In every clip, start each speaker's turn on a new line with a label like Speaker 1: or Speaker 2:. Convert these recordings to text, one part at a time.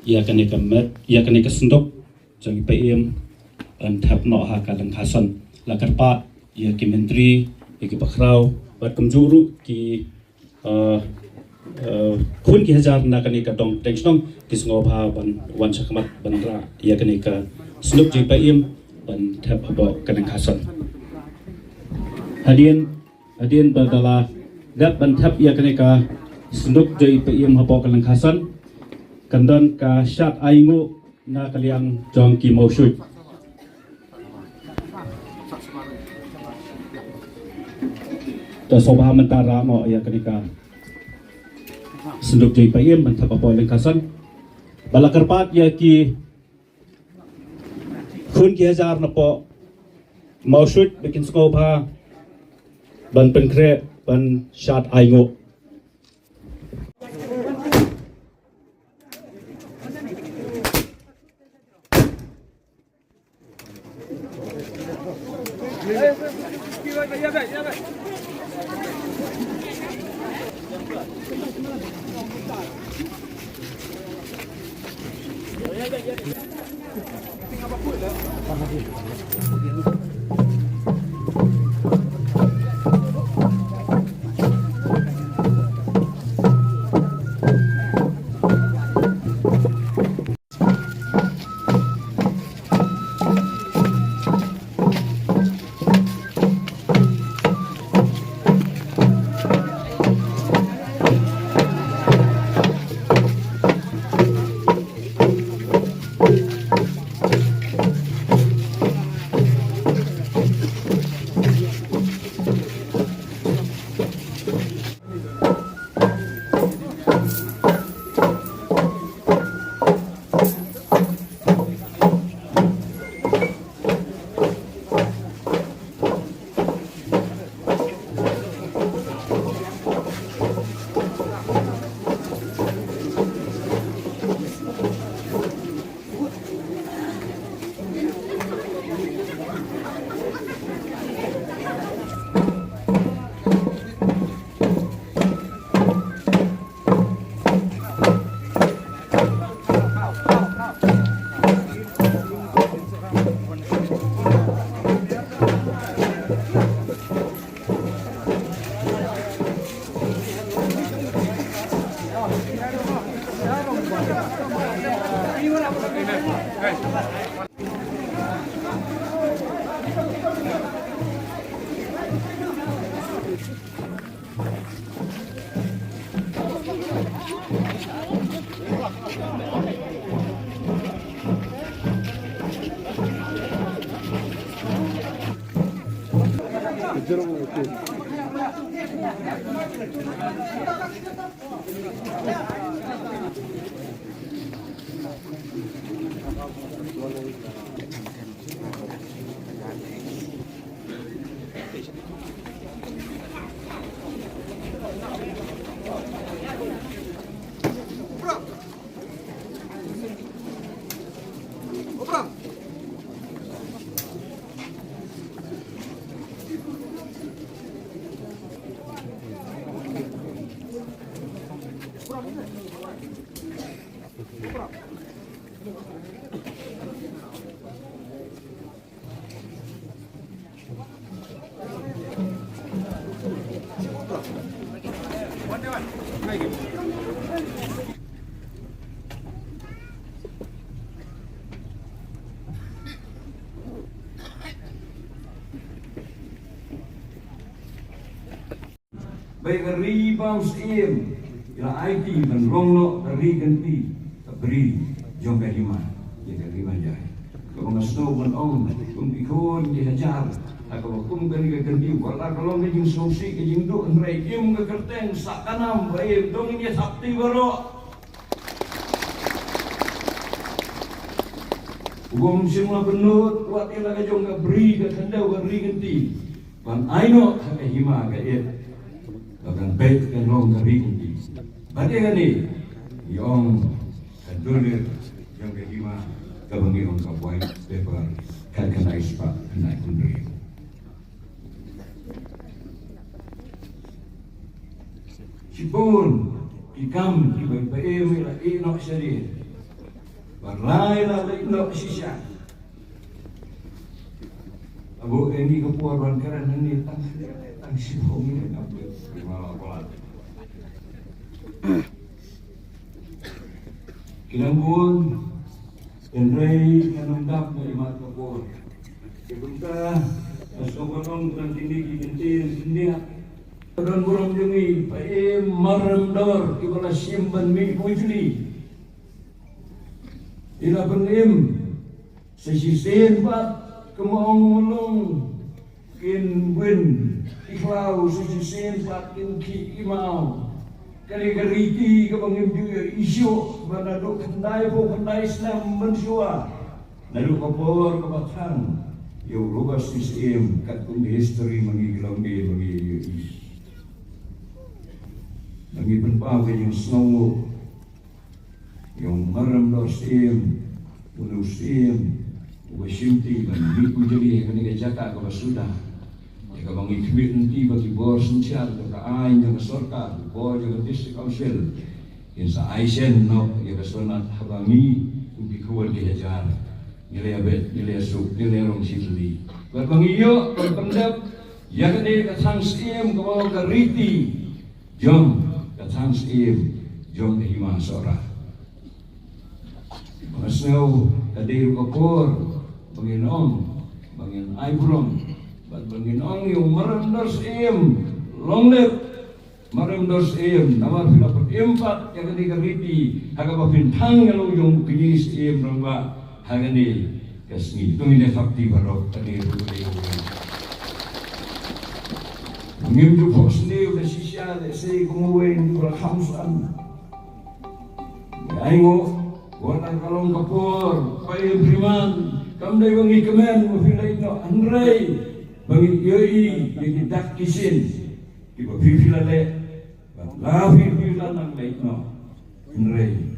Speaker 1: ia kene ka sendok jang PM dan thap no ha ka lang khason la karpa ia ki menteri ki bakrau bat kamjuru ki khun ki hajar na kane ka dong tension ki sngo bha ban wan sakmat ban ra ia kane ka sendok jang PM ban thap abo ka lang khason hadian badala gap ban thap ia kane ka sendok jang PM abo ka lang khason kandan ka syat aingu na kaliang jong ki mausud ta sobha mentara mo ya kenika senduk jai payem mantap apa lengkasan balakarpat ya ki khun ki hajar na po mausud bikin skobha ban penkre ban syat aingu
Speaker 2: Baik ribaus im ila IT dan ronglo dari ganti beri jong kahima ya kahima jai kalau ngasno ban om kum ikon dihajar kalau kum kan ganti wala kalau ngajing sosi ngajing do nrai im ngakerteng sakanam baik dong ini sabti baro ugom semua benut kuat ila jong beri ka kandau beri ganti ban aino kahima ka akan baik kan long dari kunci. Bagi kani, yang kadulir yang kelima kebangi on kapuai paper kan kena ispa kena kundri. Sipun ikam ibai mila ino seri Barlay la no sisya. Abu ini kepuaran karena ini tang sibong ini apa malah. Kinanggun Enrei kanundap na imat kapur. Kibunta asokonong dan tindi kintin tindiak. Dan burung jungi pae marandor kibala simban mi pujli. Ila penim sesisin pat kemaong mulung kin win iklau sesisin pat kin ki imau. Kari-kariti ka bangim juga isyo banado kendai po kendai Islam mensua nado kapor kabatang yo robas CCM kat kun history mangi glambe mangi is mangi penpa yung snow yung maram do CCM unu CCM wasimti ban biku jadi kani jaka ka basuda ka bangi tweet nanti bagi bos sensial ka ai yang sorka bos yang district council in sa aisen no ya besona habangi ubi kuat dia jar nilai abet nilai suk nilai rong sitli bangi yo pendap ya kene ka sang sim ka ka riti jom ka sang sim jom hima sora masau kadir kapor bangin bangin aibrong bangin yung maramdos long live maramdos namar pila empat yang ketika riti haga bintang yang yung kinis rangba haga ni kasni tungin fakti barok tani ruli ngim du pos ni udah sisya de sei kumuwen kula hamsan aingo wala kalong kapor pay priman kamday wangi kemen mo pila ino andrei bagi yoi yang kita kisin kita filale lafi filan baik no nrei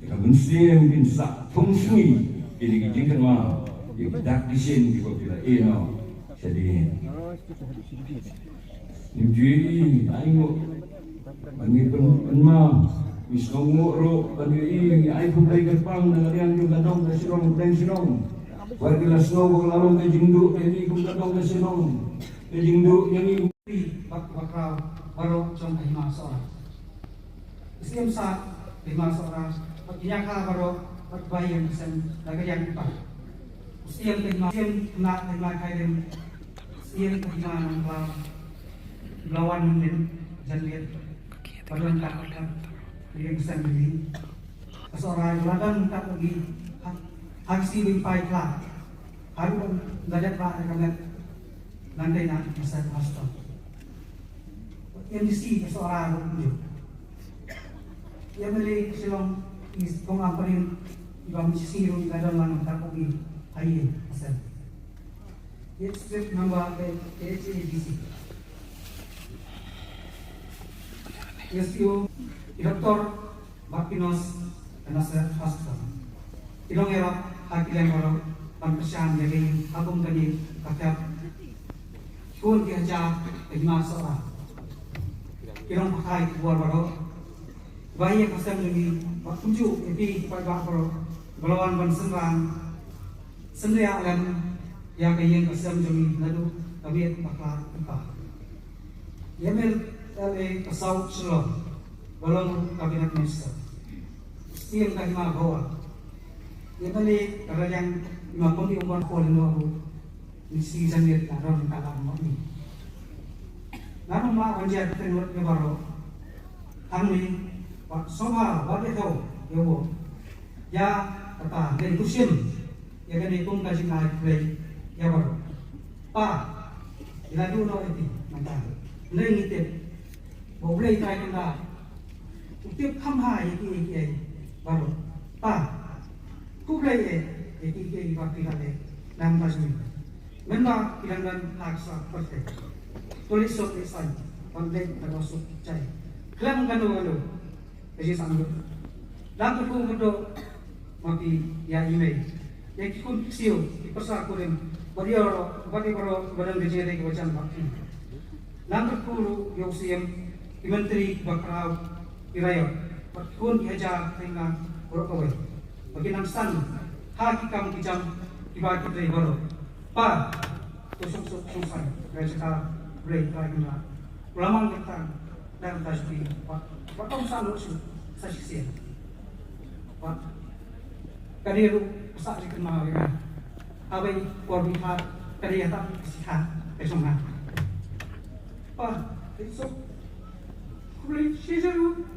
Speaker 2: kita mesti mungkin sak fungsi ini kita kan mau yang kita kisin kita fila ino jadi nimji ayo bagi penma miskongo ro bagi ai pulai gerpang dengan yang juga dong kasirong dan sirong warga snow lalu ke jingdu ini kumdatong ke sinong ke jingdu yang
Speaker 3: bakal baru jom lima seorang Islam saat lima seorang pakinya kah baru berbayar sen lagi yang empat Islam kena lima kairim Islam kelima nangkal lawan mungkin jangan baru angkat yang sen ini seorang ladan tak lagi aksi bimpai kelak haru gadat pak rekamnya nanti nak masa pastor yang disi seorang tunjuk yang beli silong kong amparin ibang sisirong gadon lang tak kogi ayin asal yet script number HABC SPO Dr. Bakinos Nasir Pastor Ilong erap hakilan baru pangkasyan jadi abang kani kakak kun diajak lima seorang kirang pakai buat baru bayi kasam lagi waktu itu pada baru belawan banserang sendiri alam yang kaya kasam jami lalu kami bakal apa Yamil ale kasau selo balong kabinet minister setiap kali bawa ya balik kalau yang mapun di umpan kolin aku misi sangat naron kalam ini naron ma anjat tenur ke baro kami pak soba bagi tahu yo ya kata dari kusim ya kan itu kasih naik play ya baro pa ila duno itu mantap lain itu boleh try kena utip kamha iki baro pa kublai iki waktu kali nam pasmi memang kilangan laksa pasti tulis sok desain pandai termasuk cai kelam kanu jadi sanggup dan aku betul mati ya email yang ikut sio dipersa kurim bagi baru badan kejadian kebacan bakti dan aku yang siam menteri bakrau iraya pun diajar dengan berkawai bagi namsan haki kamu kijam dibagi dari baru pa tusuk susah dari sekarang boleh lagi lah ulamang kita dan tasbih pak kamu selalu saksi pak kadiru pesak dikenal ya abai korbihat kadiyata kesihat besongna pak besok boleh siapa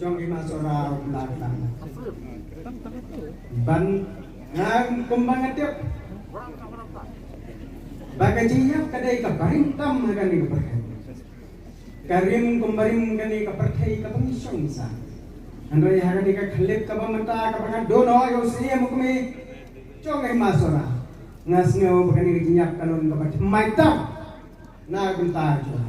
Speaker 4: jong ima sora belakang ban ngang kumbang tiap bagai jiap kadai kabaring tam kani kaperkai karim kumbarim kani kaperkai kapengisong sa andai hakani ka khalip ka bamanta ka pangan dono yo siya mukme jong ima sora ngas ngau kani jiap kalon ka maitam na gunta jo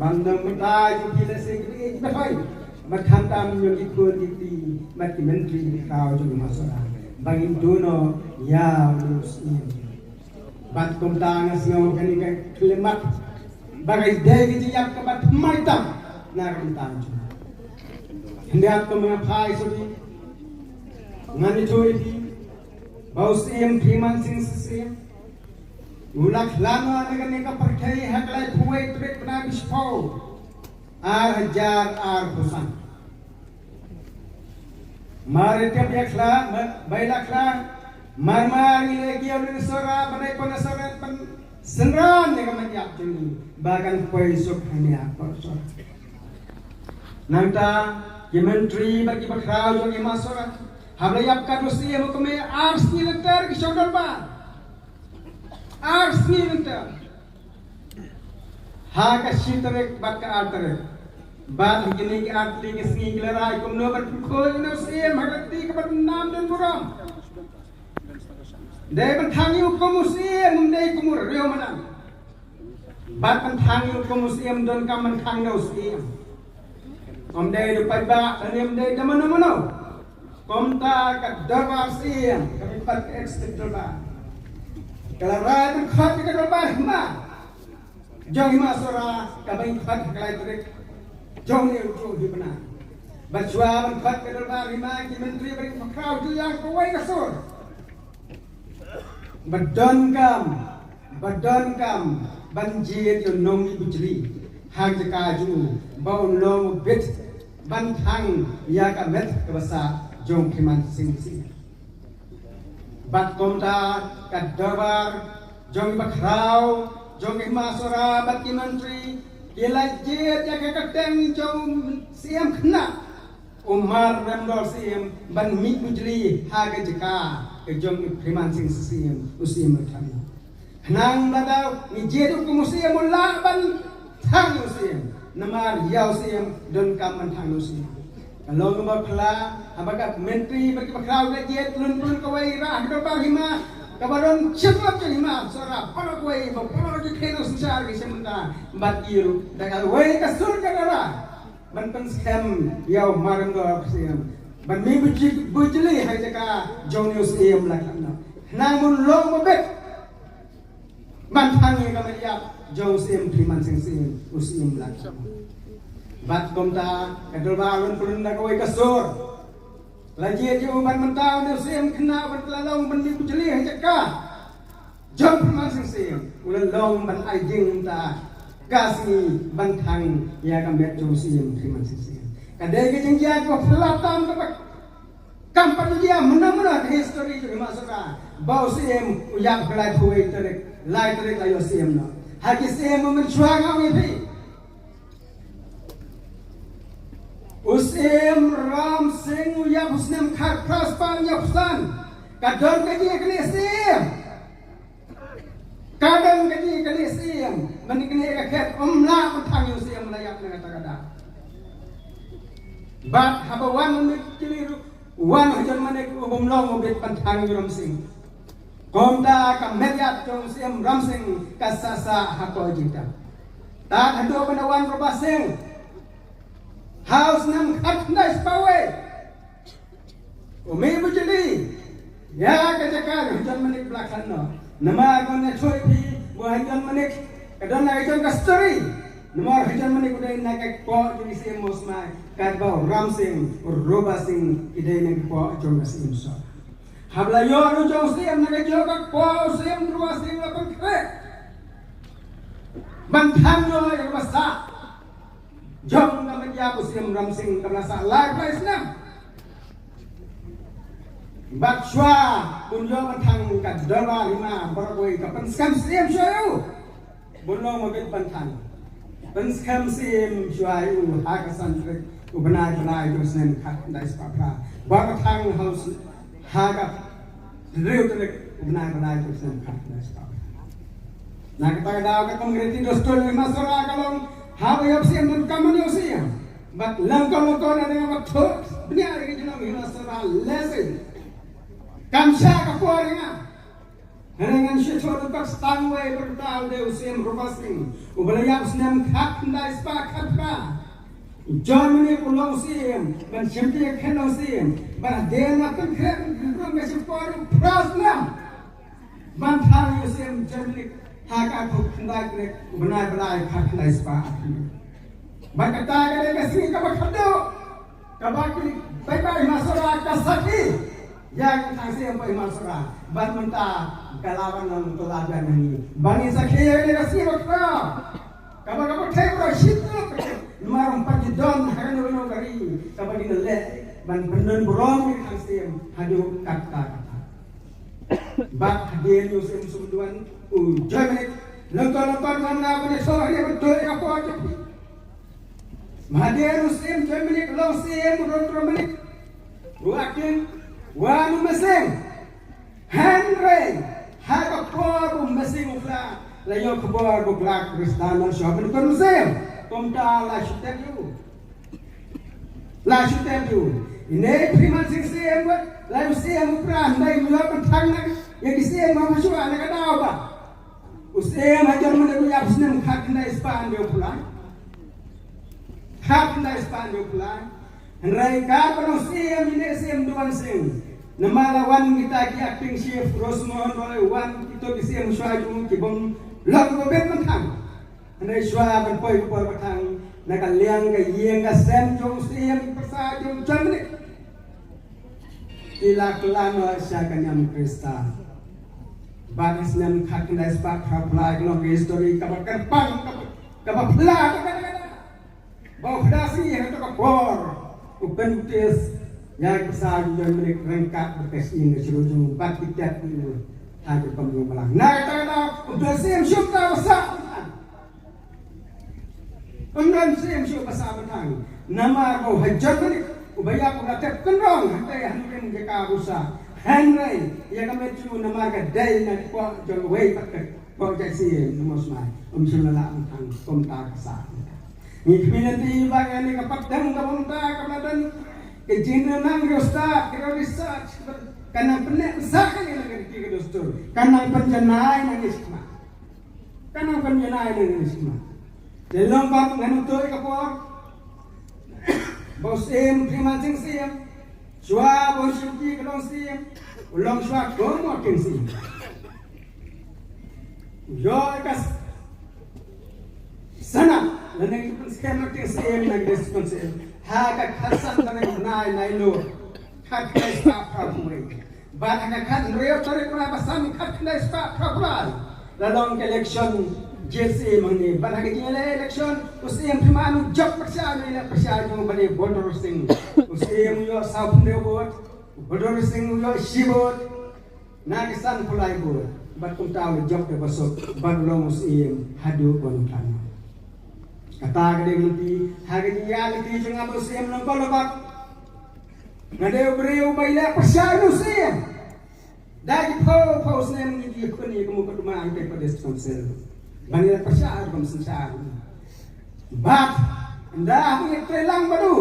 Speaker 4: bandang mentai kita segi bagai berhantam yang ikut di mati menteri kau juga masalah bagi dono ya muslim bat kumtang asngo kani kelemat bagai degi yang kebat maitam na kumtang hendak mengapai sudi ngani joy di bau sim priman sing sim ulak lama dengan mereka percaya haklai kuwait trek penabis pau hajar husan mari tiap yakla bailakla marmar ile kiau ni sora banai pon sora pen senran dengan menyak jeni bahkan poisok hanya persor nanta ki menteri bagi bakrau yang masora hablayap kadusi mukme ars ni letar ki chodor ba ars ni letar ha ka shitrek bat ka artere bat gini ki arti ki singi gelarai kum no ber khoi no se magati ka bat nam den muram dai ban thangi hukum muslim mundai kumur reo manam bat ban thangi hukum muslim don kam man thang no muslim om dai du pai ba anem dai damano mano kom ta ka darbar sim kami pat ekstra darbar kalau rakyat khat ka darbar ma jong ma sora ka bai khat kalai trek jong ni ujo di benar bajwa ban khat ka darbar ma ki menteri beri makrau tu yang kawai kasur badon kam banjir yo nongi bujri hang jakaju bau long bit ban thang ya ka met ka basa jong khiman sing sing bat komta ka darbar jong bakrau jong masora bat ki menteri kila jet ya ka teng jong siam khna umar ramdor siam ban mi bujri ha ka jaka jong khiman sing sing usim thang nang badau ni jedu ku musim mulla ban thang usim namar yau siam don kam man thang usim kalau nomor kala apakah menteri bagi bakrau ke jet lun kawai rah do hima kabaron chemap je hima sora pala kawai ba pala je kheno susar ke sementa bat iru dagal wai ka sur ka dara ban pen scam yau marang do siam ban mi bujli hai jaka jong usim lakna namun long mabet ban thangi ka meria jong sim priman sing sing usim lakna bat komta kadol balon pulun da kawai kasur lagi je ban mentau ne sim kena ban lalong ban mi bujli ha jaka jong priman sing sing ulan long ban ai jing ta kasi ban thang ya ka met jong sim priman sing sing kadai ke jing ja ko pelatan ka kampar dia mana-mana history tu masukkan bau sim uyak belai thui terek lai terek layo sim no haki sim mencuang awi pi usim ram sing uyak usnem khat praspan yapsan kadon kaji kene sim kadon kaji kene sim mani kene rakyat umla utang sim layak dengan kata-kata bat habawan memikir wan hajan manek ubum long ubit pantang ram sing komda ka mediat jong sim ram sing kasasa hako jita ta hado panawan robasing house nam khat nice pawe umi bujeli ya ka jaka hajan manek belakang no nama gone choi pi bo hajan manek kadon na hajan ka story nomor hajan manek udai na ka ko jini sim mosmai kadba ram sing roba sing idai na ko jong sim so habla yo ru jong sim na jo ka ko sim ruwa sim la kon kre ban tham yo ya basa jong na media ko sim ram sing kabla sa la place na bakshwa bunyo man thang ka dala lima barkoi ka pan skam sim shoyu bunlo mo bit pan thang pan skam sim shoyu ha ka san trek Ubenai terus nem kat dai spapra. Bang thang house haga real terus ubenai terus nem kat dai spapra. Nak kata daw ka kongreti dostol masara kalong habayap siya mun kamanyo siya. But langkong ko na nga matot. Binyari ka dyan ang masara lesson. Kamsya ka po rin nga. Harangan siya sa pag stangway bertal de usim rupasing. Ubalayap sinam kat na ispa kat ka. Germany ulong sim. Ban siyempre keno sim. Ban dena pagkren. Rung nga siya po rin pras na. Ban thang usim Germany. Haka po kanday kre. Ubanay kat na ispa. Ban kata ka rin kasi kabakado. Kabakili. Bye-bye masara kasaki. Yang tangsi apa masara. Ban mentah. Kalawan ng tuladan ni bani sa kaya ni kasi makra kapag tayo shito marong pagidon haran no gari kapag inale ban benon borong ni angsim hadu kata bak hadir yo sim sumduan Germany lengkap mana bani sorry betul apa aja mahadir sim Germany lo sim Germany wakin wanu mesem Henry Haka por mesing ufla layo kebor buklak kristana shoben kon mesem komta la shutem you ine priman sing sem la sem upra ndai mula pantang na ye sem ma mashu ana ka daw ba usem hajar man ko yap snem khak na span de upla Rai ka pano sem ine sem duan sing Namalawan kita ki acting chef Rosmon wala wan kita bisi ang syaju ki bong lag ko bet man thang anay sywa ban poy ko par thang nakaliang ka yeng ka sem jong siem persa jong jamne ila klano sya kanyam Krista bagas nam khakna spa khapla glong history ka pang ka pla ka ba khadasi ha to ka por upen tes yang besar juga mereka rengkat berkas ini seluruh bat kita itu ada pembunuh malang. Nah kita udah siap syukur besar. Kemudian siap syukur besar betang. Nama kau hajar ni, ubaya kau datang kendong. Hantai hantai mereka besar. Henry, yang kami cuma nama kedai nak kau jangan wei pakai kau jadi nama semai. Sunnah betang komtar besar. Ni kemudian bagian ni kapak dan komtar kemudian Kejina nang rostat, kira research, kanang penek sakan yang lagi kira dostor, kanang penjenai nang iskma, Jelong bang nganutoi kapor, bos priman sing sim, shua bos shimki kalong sim, ulong shua komo king sim, yo kas sana, lanang skema king sim nang deskonsim. Haka khasan tanang nai lo khat kai sta phapuri ba haka khat reo tore kuna basam khat kai sta phapura la long election jese mangni ba haka jele election usim primanu job pasya ni la pasya jo bani voter sing usim yo saphne bot voter sing yo shibot na kisan pulai bot ba kum taw job de basok ban long usim hadu kon tan kata gede nanti hari dia lagi jangan bersih melengkol lebat. Nade beriu baila pasal usia. Dari pau senem ni dia kuni kamu kedua angkai pada sponsor. Banyak pasal kamu sensar. Bat anda punya telang baru.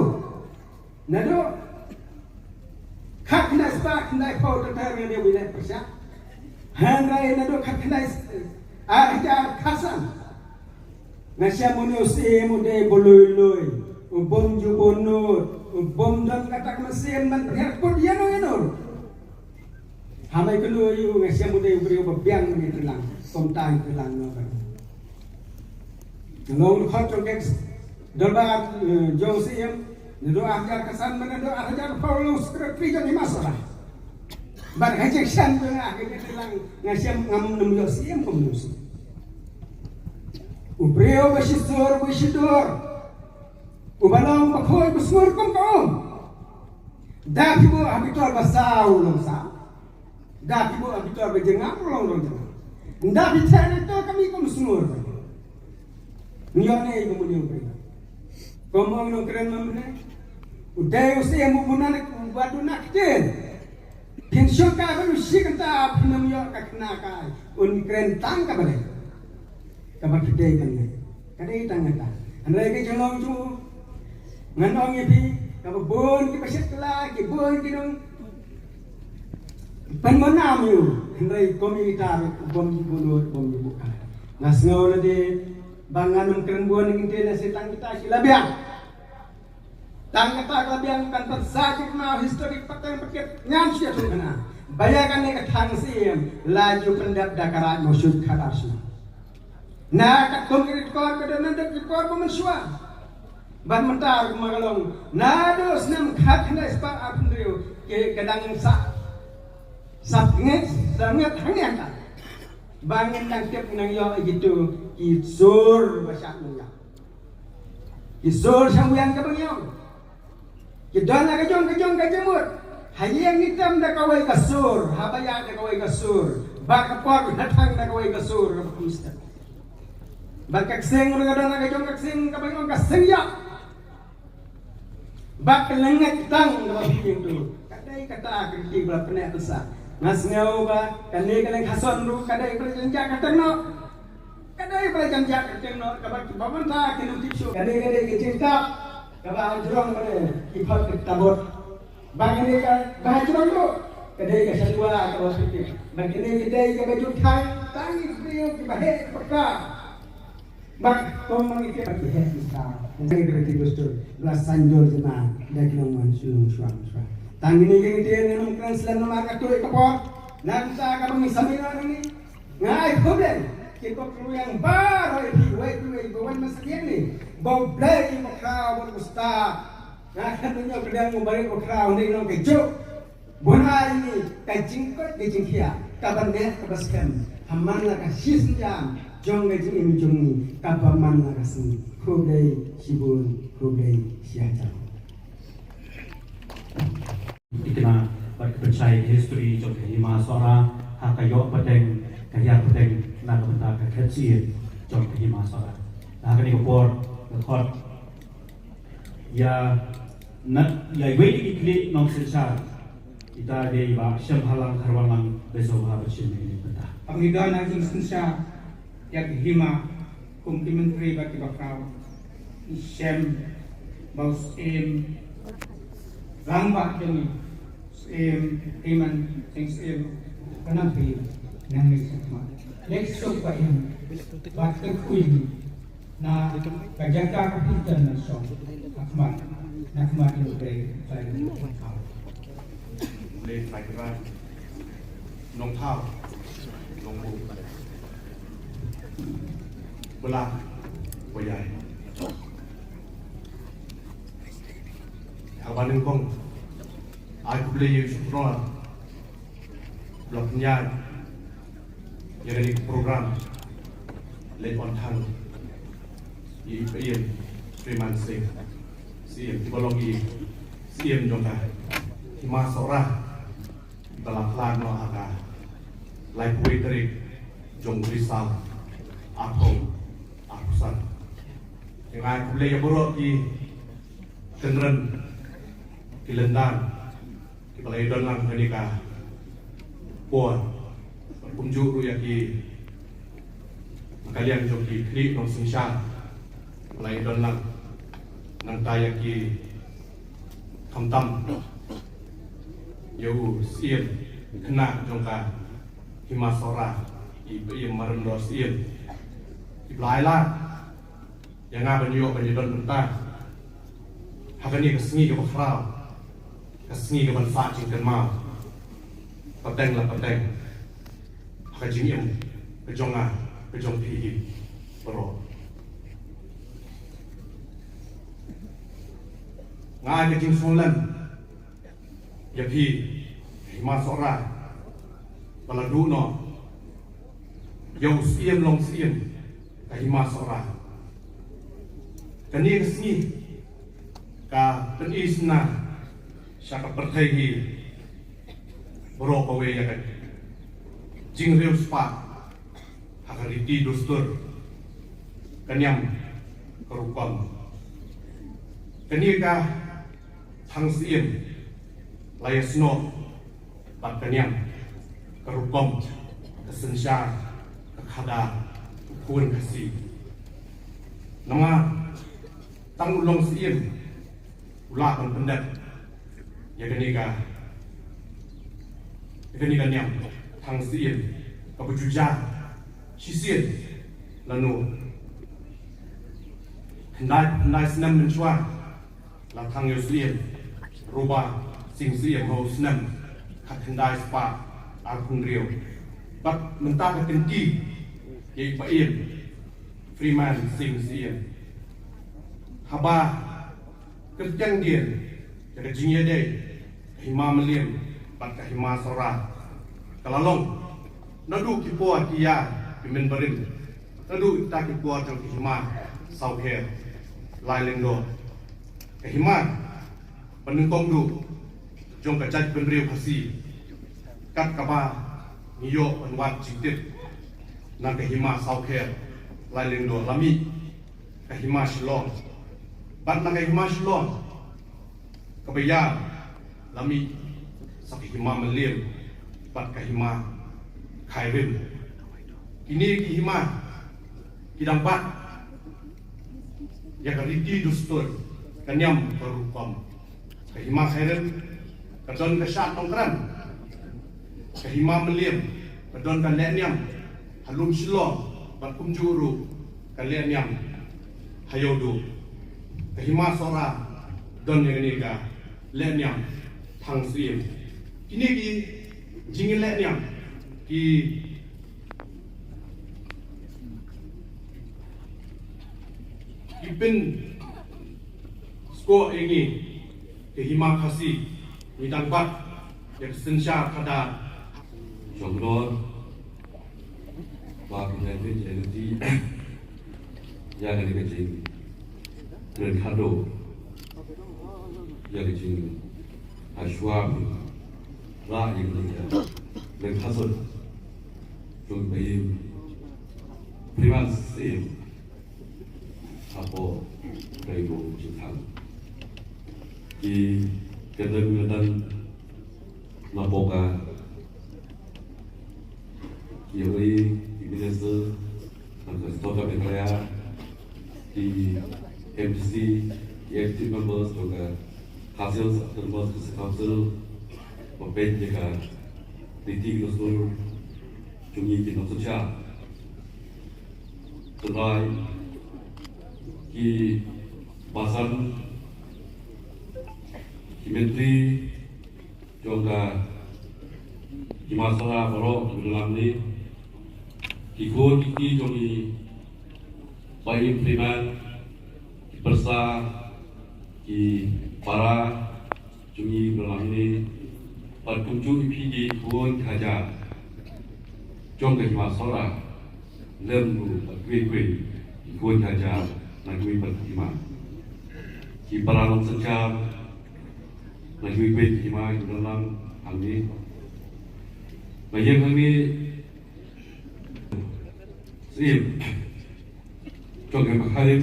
Speaker 4: Nado kak nas pak nai pau terang dia baila pasal. Hangai nado kak nas ajar kasan. Nasya munusi mude boloi ubom jubonut ubom dan katak mesin man perpod yano hamai kelu yu nasya mude beri bebiang ni telang kontang telang no kan long khot jokes dalba jong sim do ajar kesan mana do ajar Paulus sekretari jadi masalah bar hajek san tengah ke telang nasya ngam nem yo sim komunusi Ubreo bashidor ubalong bakhoy busmur kong dapi bo habitor basaw long sa dapi bo habitor bajengam long dapi tane to kami kom sumur nione ko muni ubre komong no kren mamne Udah usia yang membunuh batu naktin. Pensiun kah baru sih kata penam yo kakna kah unkren tang kah balik. Kabar kedai kan ni. Kedai tang kata. Andai ke jolong tu nganong ini kabar bon ke pasir kelak ke bon ke dong. Penmonam you. Andai komunitar bom buka. Nasngau lagi bangan keren bon ini nasi tang kita silabiang. Tang kata kelabian kan tersajik mau historik pakai paket ngam siya tu kana. Bayakan ni katang sim laju pendap dakarat musyud karasu. Na kat konkret kor kada nandak kor pemensua. Ban mentar kumagalong. Na dos nam khat na spa apndriu ke kadang sa nget sangat hangyan ta. Bangin nang tiap nang yo gitu kisur basak nang. Kisur sambuyan ka bangyo. Kita nak kejong kejemur. Hayang hitam dah kawai kasur, habaya dah kawai kasur, bak kapor datang dah kawai kasur ke Ustaz. Bak kakseng orang nak kejong kakseng kapang kakseng ya. Bak lengat tang kalau yang tu. Kadai kata kerti belah penek besar. Ngasngau ba kanai kaleng hason ru kadai perjanjak kateng no. Kadai perjanjak kateng no kabak babanta kinu tipsu. Kadai kecinta Kaba jurang pada ipat tabot. Bang ini kan bah jurang tu. Kedai ke sadua ke hospital. Bang ini kedai ke baju tangi beliau ke bahek peka. Bang komang itu bagi het kita. Ini berarti dostor. Belas sanjol jena dak longman sulung suang. Tangi ini ke dia nenung translan nomor katu ekor. Nanti kami samina ini. Ngai problem. Kita perlu yang baru ini, bawan masjid ni, bau blai makrau buat ustaz. Nah, katanya kedang membalik makrau ni nong kejuk. Buat ini kajingkot kajingkia, kapan deh kebaskan. Haman lah kasih senjam, jong kajing ini jong ni, kapan lah kasih. Kublai sibun, kublai siaca.
Speaker 1: Ikna berpercaya history jom hima sora hakayo peteng kaya peteng nak bentak kecil jom hima sora. Nah kini kupor lekot ya nak ya wedi ikli nong sensar kita di ba syam halang karwalang besok ha bersin ini bentak.
Speaker 3: Pangidaan ang sensya yak hima komplimentary bagi bakau syam baus langba jeng iman sing kanang pi nang sama next show pa yung bakit queen na kajaka kapitan na song akmat yung break tayo
Speaker 5: lên phải ra nông thao nông vụ bờ la bờ dài hàng ban nông công ai cũng lấy yêu rồi blok nyai yang ini program lên on thang di PM Freeman Singh CM Tibologi CM Jongka Hima Sora dalam plan no aga lai pui terik jong risal apong apusan yang ai kulai ya buruk di kenren kilendan kipalai don lang kenika puan kumju ya ki kalian jong ki kri nong singsha kipalai don lang nang taya ki kamtam Yau sien kena jongka Hima Sora ibu marendo sien ibelai lah yang apa nyok penyedon mentah hakani kesengi ke bakrau kesengi ke manfaat jingkan mau peteng lah peteng hakajingim kejonga kejong pihi bro ngai kejing solan ya pi Hima Sora baladu no yau siem long siem ka Hima Sora kani kesni ka penisna syaka perthai bro pawe ya kan jing reus pa hakariti dostur kanyam kerupam kani ka thang siem laya sno bat kanyam karukom kesensya kekhada kun kasi nama tang ulong siem ulah kan pendat ya kenika nyam thang siem kabujuja sisien lanu kendai senam mencuat la thang yo siem roba sing siem ho senam kat kendai spa arkung rio bat mentah ka kenti ye paim Freeman sing siem haba kerjang dia jaga jingya dei hima melim bat ka hima sora kalalong nadu kipoa kia pimen barin nadu ta kipoa jang hima sauher lai lengdo ka hima penengkong du jong ka jaj benriu khasi kat kaba niyo anwat jitit na ka hima sauher lai lengdo lami ka hima shilong bat na ka hima shilong kabaya lami sa ka hima melim bat ka hima khairin kini ki hima kidang bat ya kariti dustur kanyam karupam kahima khairin kadon kasat tongkran kahima melim kadon kaleniam halum shilo bakum juru kaleniam hayodu kahima sora don yang ni ka leniam thang sim kini ki jingil leniam ki ipin sko ini ke hima khasi midang bat yang sensya kada
Speaker 2: Jongdor Bagi nanti jadi yang ini kecil dan kado yang kecil aswam lah yang ini dan kasut jombai primas apa kaigo jitang di kedeng naboka yoi biasa atau stoka berkaya di MDC di active members juga hasil terbuat council pemain juga di tiga seluruh jungi di Indonesia selain di bahasan di menteri juga di masalah baru dalam ini ikut iki jungi bayi priman bersa di para jungi dalam ini perkunjung PG pun kaja jong ke masalah lembu kue ikut kaja nagui pertima di para long sejam nagui pertima dalam ini bayi kami sim jong ke makarim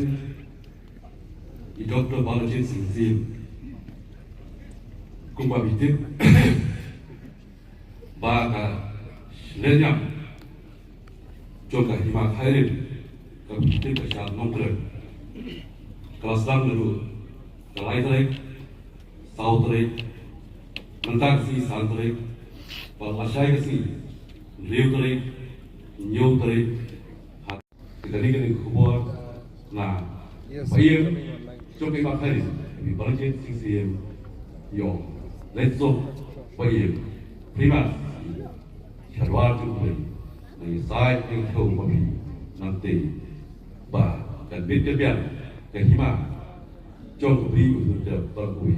Speaker 2: di Dr. Balaji Singh kumba bitip baga lenyam jong ke hima kharim ke bitip ke syal nongkler kelas lang dulu kalai terik sau terik mentak si san terik balasai ke si liu terik nyu terik kita ni kena kubur nah bayar jom kita hari di Balaji Singh yo let's go bayar prima syarwar jumpai dari side yang tahu babi nanti bah dan berkebian kehima jom beri untuk berkui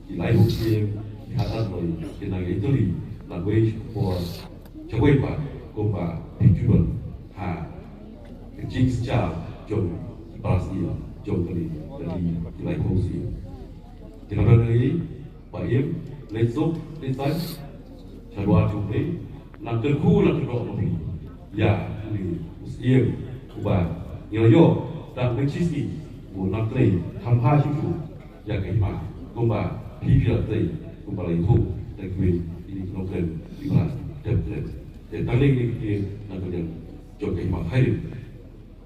Speaker 2: di lain musim di hadapan loi di negara Italy lagu for cabai pak kumpa dijual ha kecil sejak jom Brasil jom kali dari lain musim di negara ini bayar lesok lesai syarwar jumpai nak terku nak teruk nabi ya ini musim ubah nyoyo dan kecisi bu nak terus tanpa cucu ya kehima kumpa PPRT kembali itu dan ini program di mana dan tadi ini nak yang coba yang mahir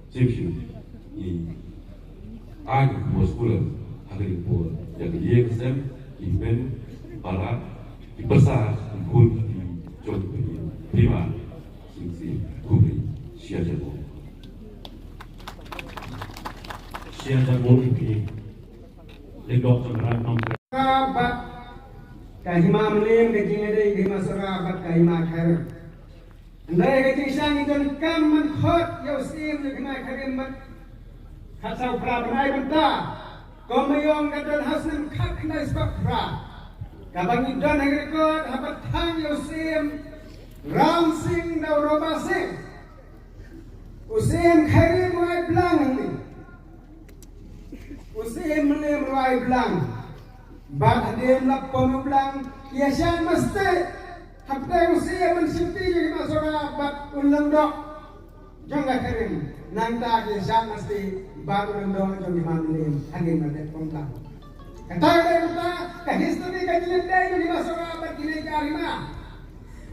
Speaker 2: sih ini agak bos pulang hari itu yang dia kesem event para besar pun coba prima sih kubri siapa
Speaker 1: ini legok sebenarnya nomor
Speaker 4: Sahabat kahima melim kajing ada kahima sahabat kahima khair. Andai kajing sang itu kam man khot yosim kahima khair mat khasau pra benai benta. Komayong kadal hasnem khat khnai sebab pra. Kabang idon hagrekot habat thang yosim ram sing dau roba sing. Usim khair muai blang ni. Usim melim muai blang. Bak hadim lapon ulang kiasan mesti hafte usia mensimpi jadi masora bak ulang dok jangan kering nangta kiasan mesti bak ulang dok jadi mamlim hadim mati pongkang kata kita ke history kajian day jadi masora bak kini karima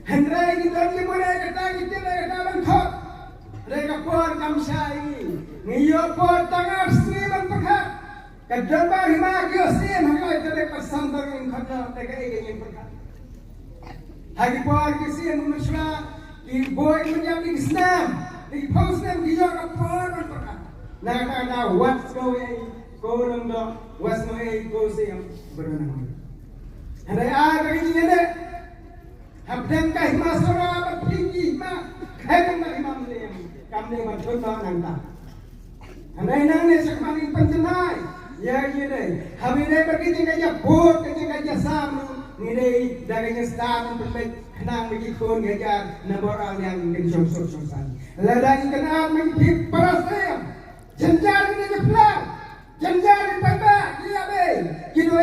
Speaker 4: hendrai kita dimulai kata kita kata bangkot mereka pun kamsai niyo pun tangan sri bangkot Kadang hima kiosin hanggai terek pasang dengan khana tega ingin perkat. Hagi puar kiosin menusra di boy menjadi Islam di postem di jorok puar perkat. Nak what's going korang do what's going go siam berenang. Ada ada ini ada. Habdan kah hima sora bertinggi ma kadang hima melim kamne mencontoh nanta. Ada nang ne sekmanin penjenai. Ya ini, kami ini pergi tinggalnya bot, tinggalnya sam, ini dagingnya stam, perbaik kenang begitu ngajar naboral yang kencang sorsan. Ladang kenal menghip parasem, jenjar ini jeplang, jenjar ini papa, dia be, kilo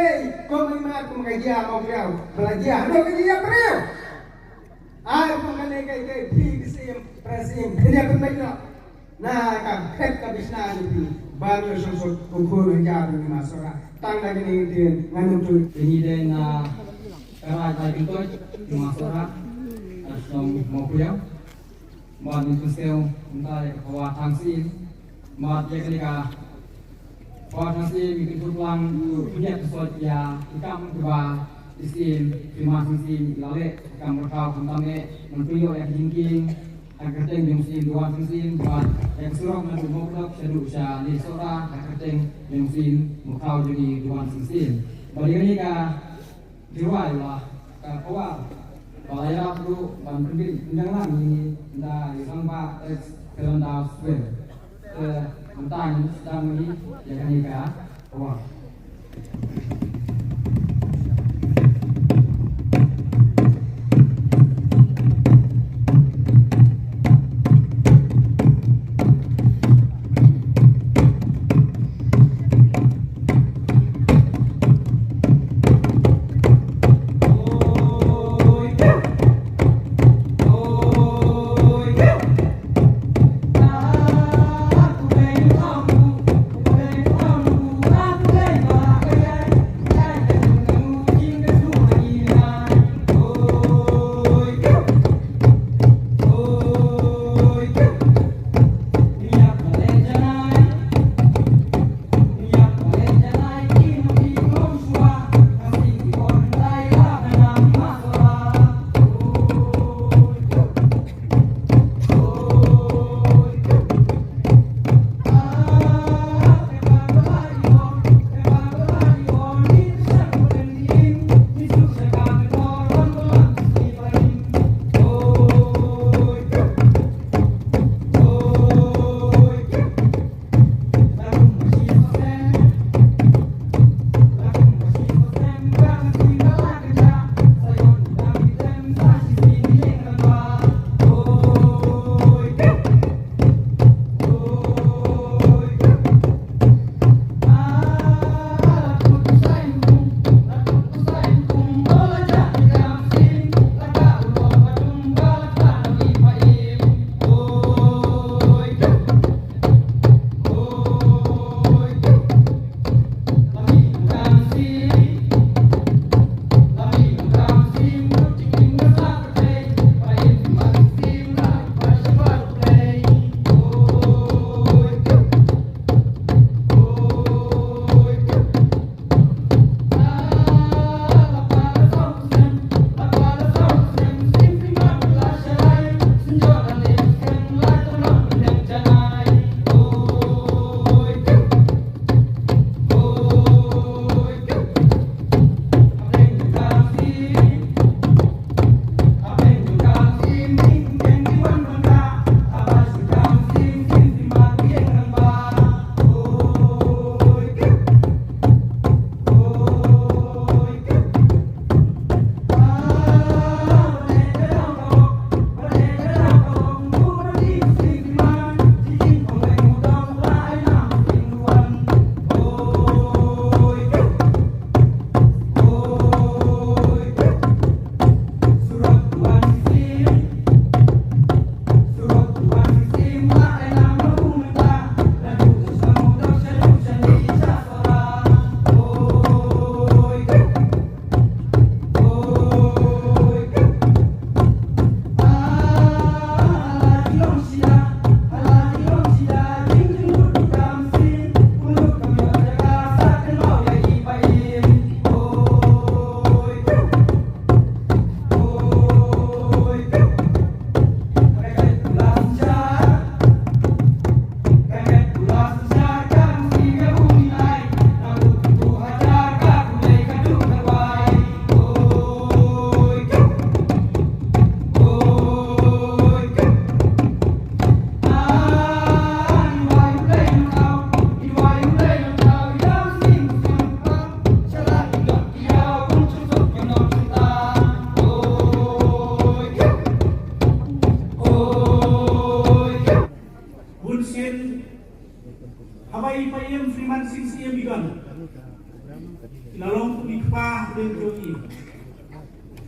Speaker 4: kau memang kau mengajar mau kau belajar, ada kerja beriu. Ayo mengenai kayak presim, dia perbaik nak. Nah, kan pek kabisna ini. Baru sosok kumpul menjadi masalah. Tangga ini dia nganut
Speaker 3: ini dan kerajaan itu masalah asam mau punya, mau itu sel entah kawan tangsi, mau dia ketika kawan tangsi bikin tulang punya sesuatu ya ikam coba isim terima tangsi lalu ikam berkau tentangnya mentuyo yang jingking. Agarteng yung sin duwan sin buat yang surong na dumoklok sa sa ni sora agarteng yung sin mukaw jadi duwan sin balik ni ka diway lah ka kawa balaya pro ban pergi undang lang ni nda isang ba kelanda swen antang sedang ni yang ni ka kawa
Speaker 6: Aku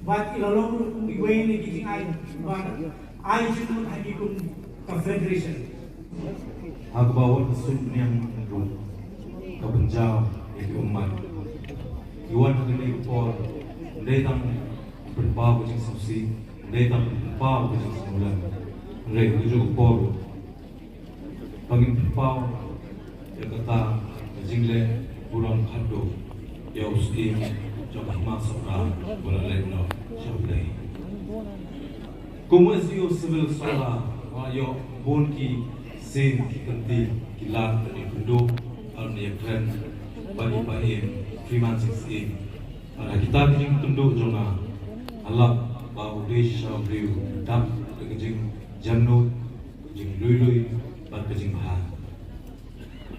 Speaker 3: Wat ilalong iway ni kijing ay ay jumut hagi kun confederation.
Speaker 6: Agbawa kesun yang rum kebenjau di umat. Iwan hagani por datang berbau kucing susi, datang berbau kucing semulan. Mereka tujuh por bagi berbau yang kata jingle bulan kado ya usti coba masuk bola leno syablai. Komunisio civil sala wayo bonki sen kenti kilat dari penduk alnya kren bagi baim freemancing in ada kita kini tunduk jonga alap bau desha briu dap kejing jamnut jing lui bat kejing bahan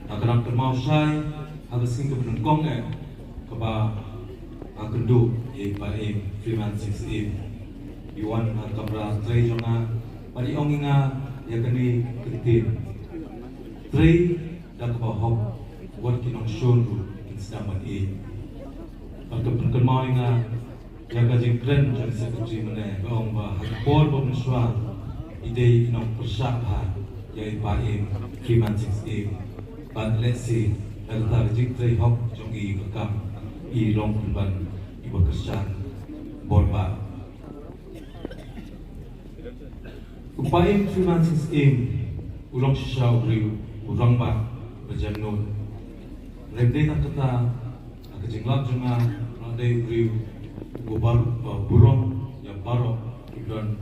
Speaker 6: akan termau sai harus sing kebenengkong keba kenduk ye baim freemancing in Iwan kamera tray jonga padi onginga ya kini ketin tray dak bahok buat kinong shonru instaman e pada perkemau inga ya kajing kren jang sekretari mana baong ba hakpol bom swa ide kinong persakha ya baim freemancing e ban let's see dal jing tray hok jong i bekam i long ban i bekerjan bolba Upaya freelancing aim ulang sisau beriu urang ba berjamnun. Lebih tak kata kejenglap jenga nadai beriu gobar burung yang baru ibran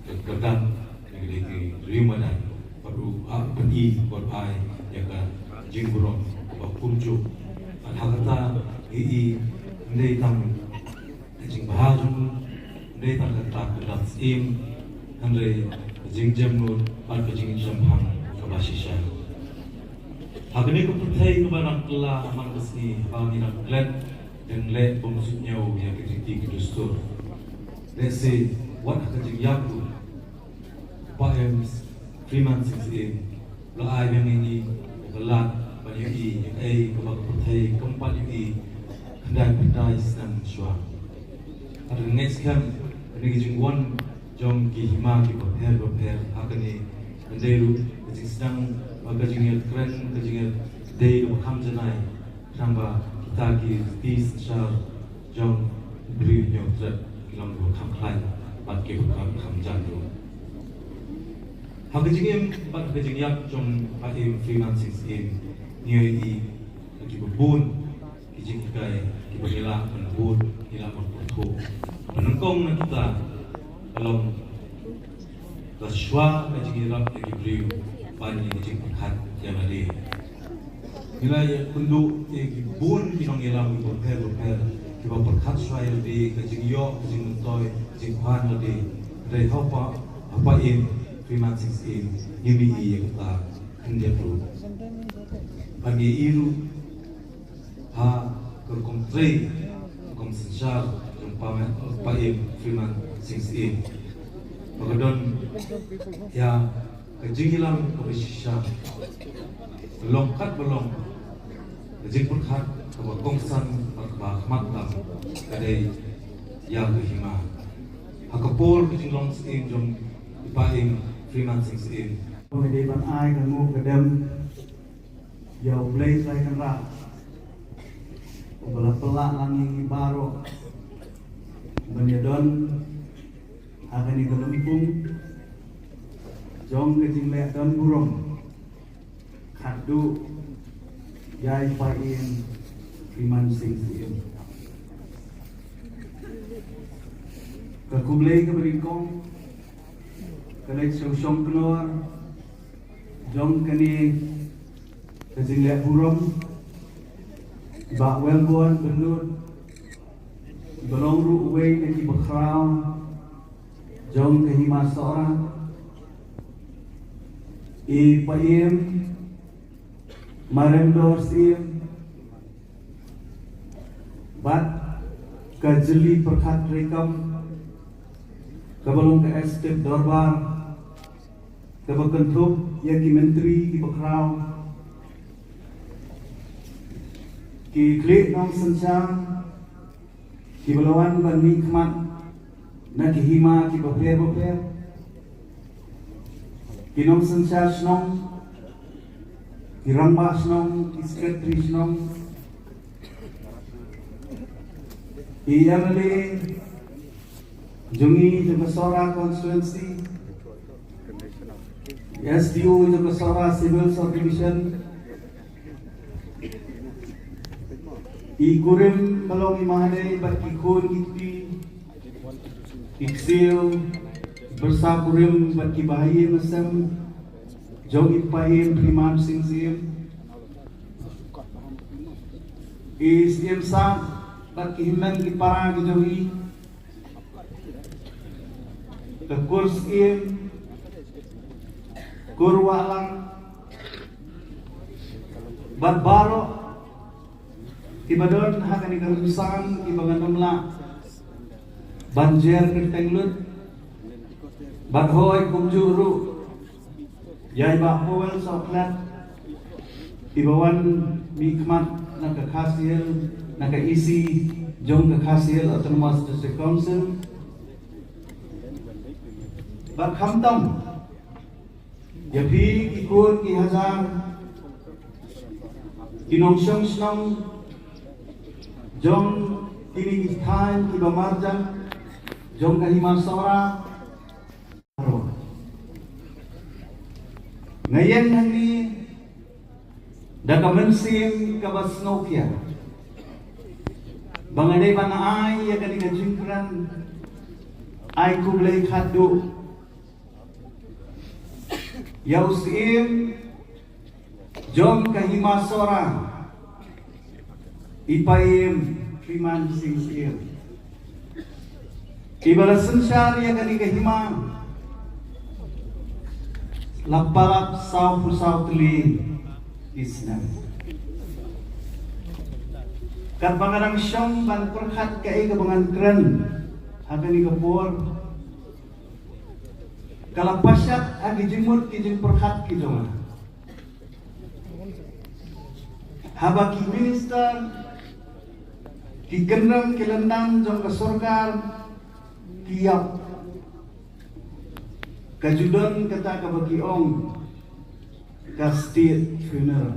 Speaker 6: kegadang yang lagi rimadan baru beri berpai yang jing burung bakuncu. Ada kata ini ndai tam jing bahajun ndai tak kata kedat aim Andre jing jamnun pan jing jamhang kabasisha. Agni ko putai ko barang kala aman kesni bangin nak glad dan le pemusutnya yang kejiti kedustur. Let's say what kejing yaku poems freemancing in la ay yang ini kelat banyak i yang ai ko putai keempat i kendai senang syua. Ada next camp ini kejing one jong ki hima ki prepare akani menderu kejing sedang kejing keren kejing day do kam janai tamba kita ki peace shar jong bri nyo tret kilang do kam klai bat ki kam jan do ha kejing em bat kejing yak jong patim freelancing in nioi i ki bun kejing kai ki bela bun ila porto penengkong na kita Along Rashwa kajing irap yang diberi Pani kajing pekhat yang ada Nilai penduk yang dibun Kinong iram berper Kiba pekhat shwa yang ada Kajing yok, kajing mentoy, kajing kuhan ada Dari apa in freelancing in Yumi i yang kata Kendia perlu Pani iru Ha kerkong trade Kerkong sensyar Apa in freelancing in Pagdon ya kejing hilang kebersisah belum kejing perkat kebakongsan bahmat tam kadai ya kehima hakapol kejing long skin jom ipaing freelancing in
Speaker 1: Pemedi ban ai kamu kedem jauh blade saya kenra pelak langi baru menyedon akan digelempung jong kejing lek don burung khadu yai pain freelancing in kakublei ke beringkong kalek song keluar jong kini kejing lek burung bak welbon benut belong ru away ke bakrau jong kehima seorang i paim marendor sim bat kajeli perkat rekam kebalong ke estate dorbar kebakentup yaki menteri ki bakrau ki klik nong sencang ki belawan ban nikmat
Speaker 7: naghihima ki baper kinong sensya snong kirangba snong iskretri snong iyamale jungi Jagasora constituency SDU Jagasora civil subdivision ikurim balong imahane bakikun kitpi Iksil bersakurim bagi bahayi mesem jong ipahim priman singsim isiem sa bagi himen ki parang johi ke kurs im kurwalang barbaro ibadon hakani karusan ibanganamla banjir kertenglut badhoy kumjuru yai bahwal soklat ibawan mikmat naka khasil naka isi jong ka khasil autonomous district council bak khamtam yapi ikur ki hazar kinongshong snong jong kini kithan ki bamarjan jong kahima sora ngayon hani dakamansim kabas ngokya banganay bangaay ya kani kajingkran ay kublay khadu yausim jong kahima sora ipayim priman singsim Ibala sensar yang kani kahima lapalap saw pusaw tuli isna kat bangarang syong ban perkhat kai kabangan keren hakani kapur kalapasyak agi jimut ki jing perkhat ki jong habaki minister ki kendang kilendang jong ke sorkar kiap kajudon kata kabagi ong ka state funeral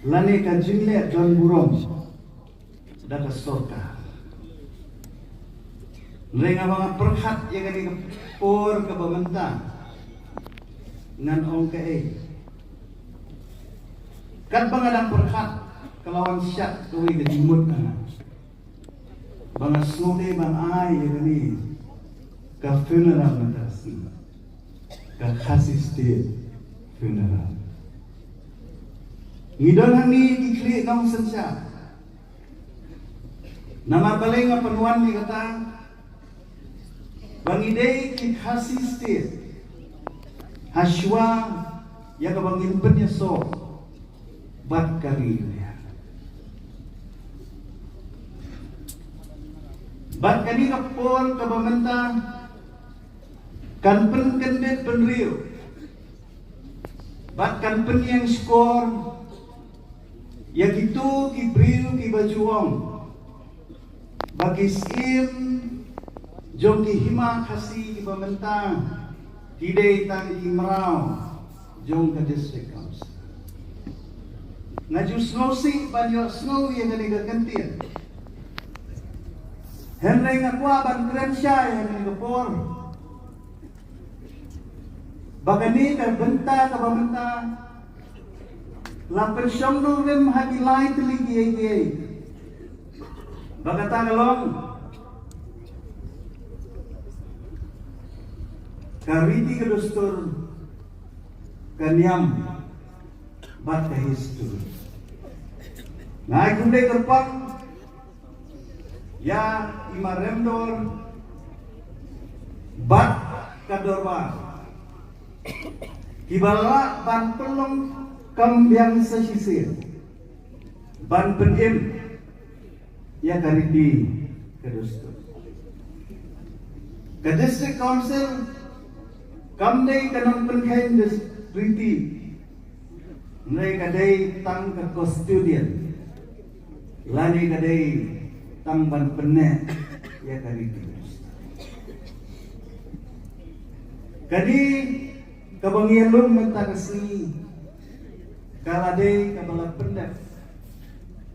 Speaker 7: lani kajinle John Burong data sorka lenga mga perhat yang kani kapur kabamanta nan ong kae kan bangalang perhat kalawan syak tuwi gajimut na banga snode bang ay yani ka funeral mantas ka khasiste funeral ngidon hani dikli nang sensya nama balay nga panuan ni kata bangidei ki khasiste haswa ya ka bangin penya so bat kali bat kani kapol kabamanta kan pen kandet penriu bat kan pen yang skor ya gitu ki briu ki bajuang bagi sim jong ki hima khasi ki bamanta tidai tang imrau jong ka district council ngaju snow si banyo snow yang kani gagantian Henry ngakwa ban keren siya yang ngapor. Bagani ka benta ka bamenta. La persyong do rem hagi lai teligi ay. Bagata kalong. Kariti ka dostor kanyam bat ka histur. Ngai kunde kerpang ya imaremdor bat kadorba kibala ban pelong kambiang sesisir ban penim ya kariti kedustur ke district council kamdei kanang penkain distriti nai kadai tang ke custodian lani kadai tang ban penek ya kariti Kadi kabangiyalun menta kasni kalade kabala pendak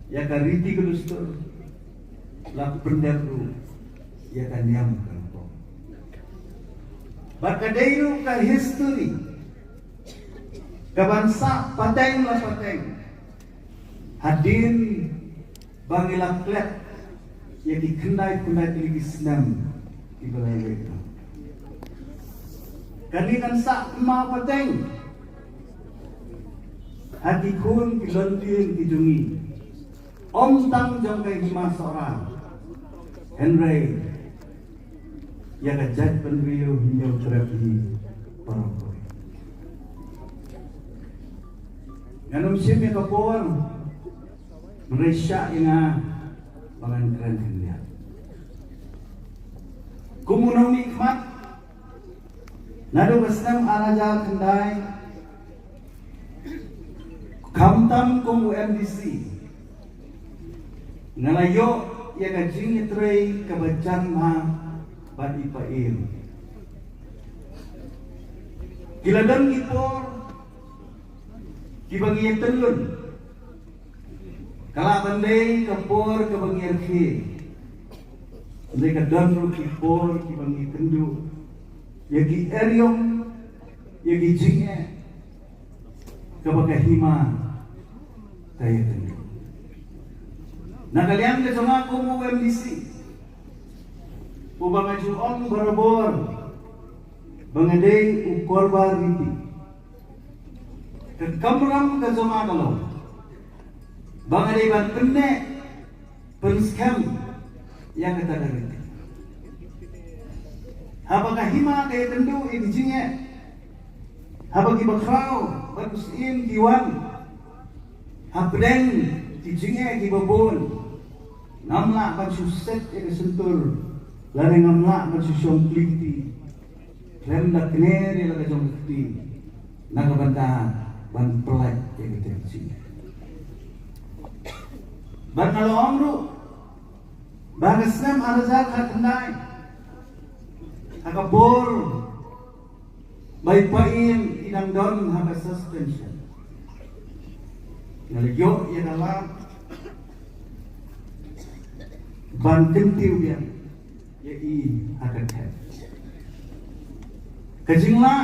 Speaker 7: ya kariti kedustur la pendak ru ya kanyam kanto bakadayu ka history kabansa pateng la pateng hadin bangilak klet ya dikendai-kendai lagi senam di balai mereka. Kalian sak mau pateng hati kun kilontin kijungi om tang jong kai hima seorang Henry ya kajat penriu hinjau terapi parokoi nganum simi kapor meresya ina pangan keren hendak kumunong nikmat nado besnam araja kendai kamtam kum UMDC ngalayo ya kajing itrei kabacan ma badi pair kiladang ipor kibangi telun kala bandai kapor kabangi arki andai kadang ru kipor kibangi kendu yagi erium yagi jinge kabaga hima kaya tendu na kalian ke sama ko mo MDC ubang ong barabor bangadei ukor bariti ke kamram ke sama kalau bangadei ban penne penskam yang kata dari Habang hima kaya tendu ini jinge habang ibakrao bagusin kiwan habdeng di jinge gibabon namla ban suset ya kesentur lari ngamla ban susyong kliti lem dak kner ya laga jong kliti nagabanta ban pelak ya ketem jinge ban kalau omru bagasnam arazak hatnai akabor may pain inang don haba suspension ngaligyo yan ala banting tiu yan yai akan head kajingla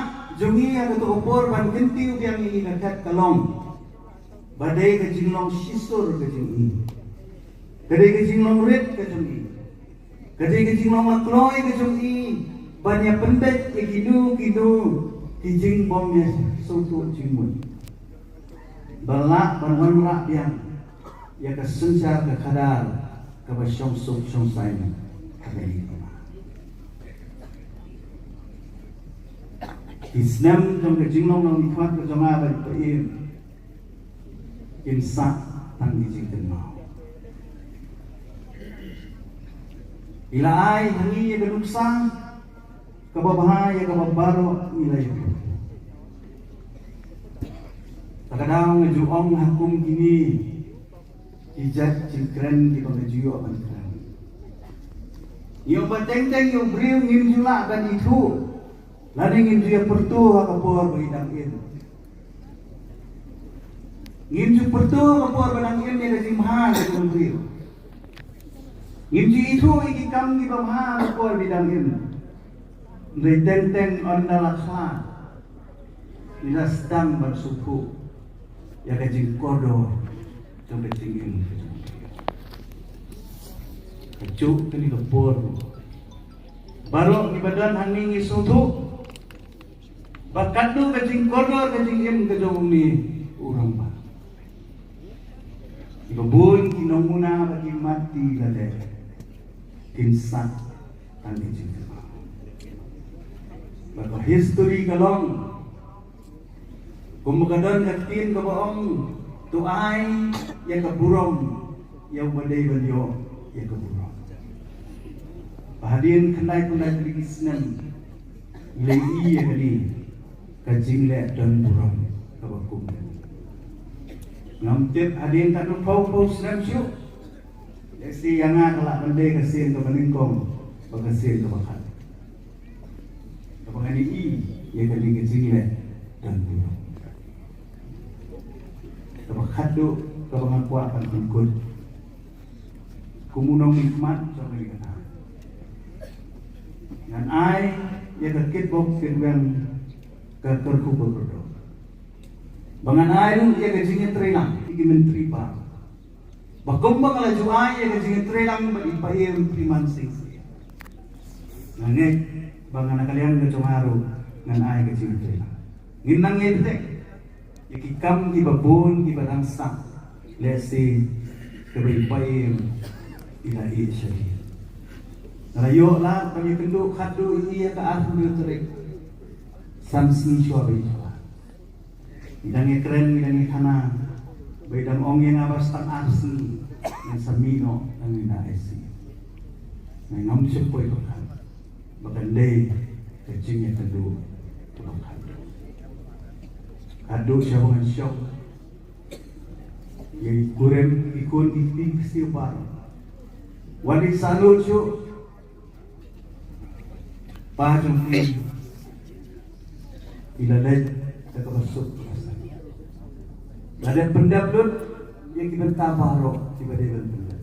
Speaker 7: jungi agato opor banting tiu yan ini kakat kalong badai kajinglong sisur kajingi kadai kajinglong red kajingi kadai kajinglong makloy kajingi banyak pendek ya kidu kijing bomnya suatu jimun balak banwanra yang ya kesencar ke kadar ke basyong sain kadai Islam jong kijing long nong ikmat ke joma bari paim insa tang kijing tenau ila ai hangi ya genuksang kababahaya kababaro nilai kadang ngejuong hakum gini hijat cikren di pengejuo pengejuan yung bateng-teng yung briw ngim jula dan itu lani ngim juya pertu hakapor bahidangin ngim ju pertu hakapor bahidangin ya kasi mahal yung briw ngim ju itu ikikam di bawah hakapor bahidangin Dari tenteng onda lakha Nilasdang bersuku Ya kajing kodo Jom kajing ini Kacuk kini kepur Baru di badan haningi sutu Bakadu kajing kodo kajing im kajong ni Urang ba Ibabun kinonguna bagi mati lade Kinsak Tani jing Baka history kalong kumagadan katin kabaong tuay yang kaburong yang badai banyo yang kaburong Pahadin kenai-kenai krigisnan Ilai iya kali Kajing lek dan burong Kabakum Ngamtip hadin tak nupau-pau senam syuk Yasi yang kalak bandai kasin ke meningkong Bakasin ke bakat Kapag i ia kali kecil dan buruk. Kalau khadu kalau mengakuakan ikut kumunong nikmat sama dengan dengan ai ia terkait bok firman kerku berdoa. Bangan ai ia kecilnya terhilang iki menteri pak. Bakumbang laju ai ia kecilnya terhilang beripayam priman sing. Nangek bangan kalian kecumaru ngan ai kecil terhilang. Ginang ngedek ikikam ibabun ibadangsa lesi keberipayam ila isyari. Narayo lah kami kenduk khadu iya ke arhu terik samsi syuabi. Idangi keren idangi kana bedang ong yang abas tang arsi yang samino ang inaesi. May ngamsuk po ito kan. Bagandai kecingnya kenduk pulau khadu. Khadu siya mga syok. Yang kurem ikon iktik siya parang. Wadik salut syuk. Paham ni ilalaj tak masuk. Ada pendaplut yang kita tabaro tiba-tiba pendap.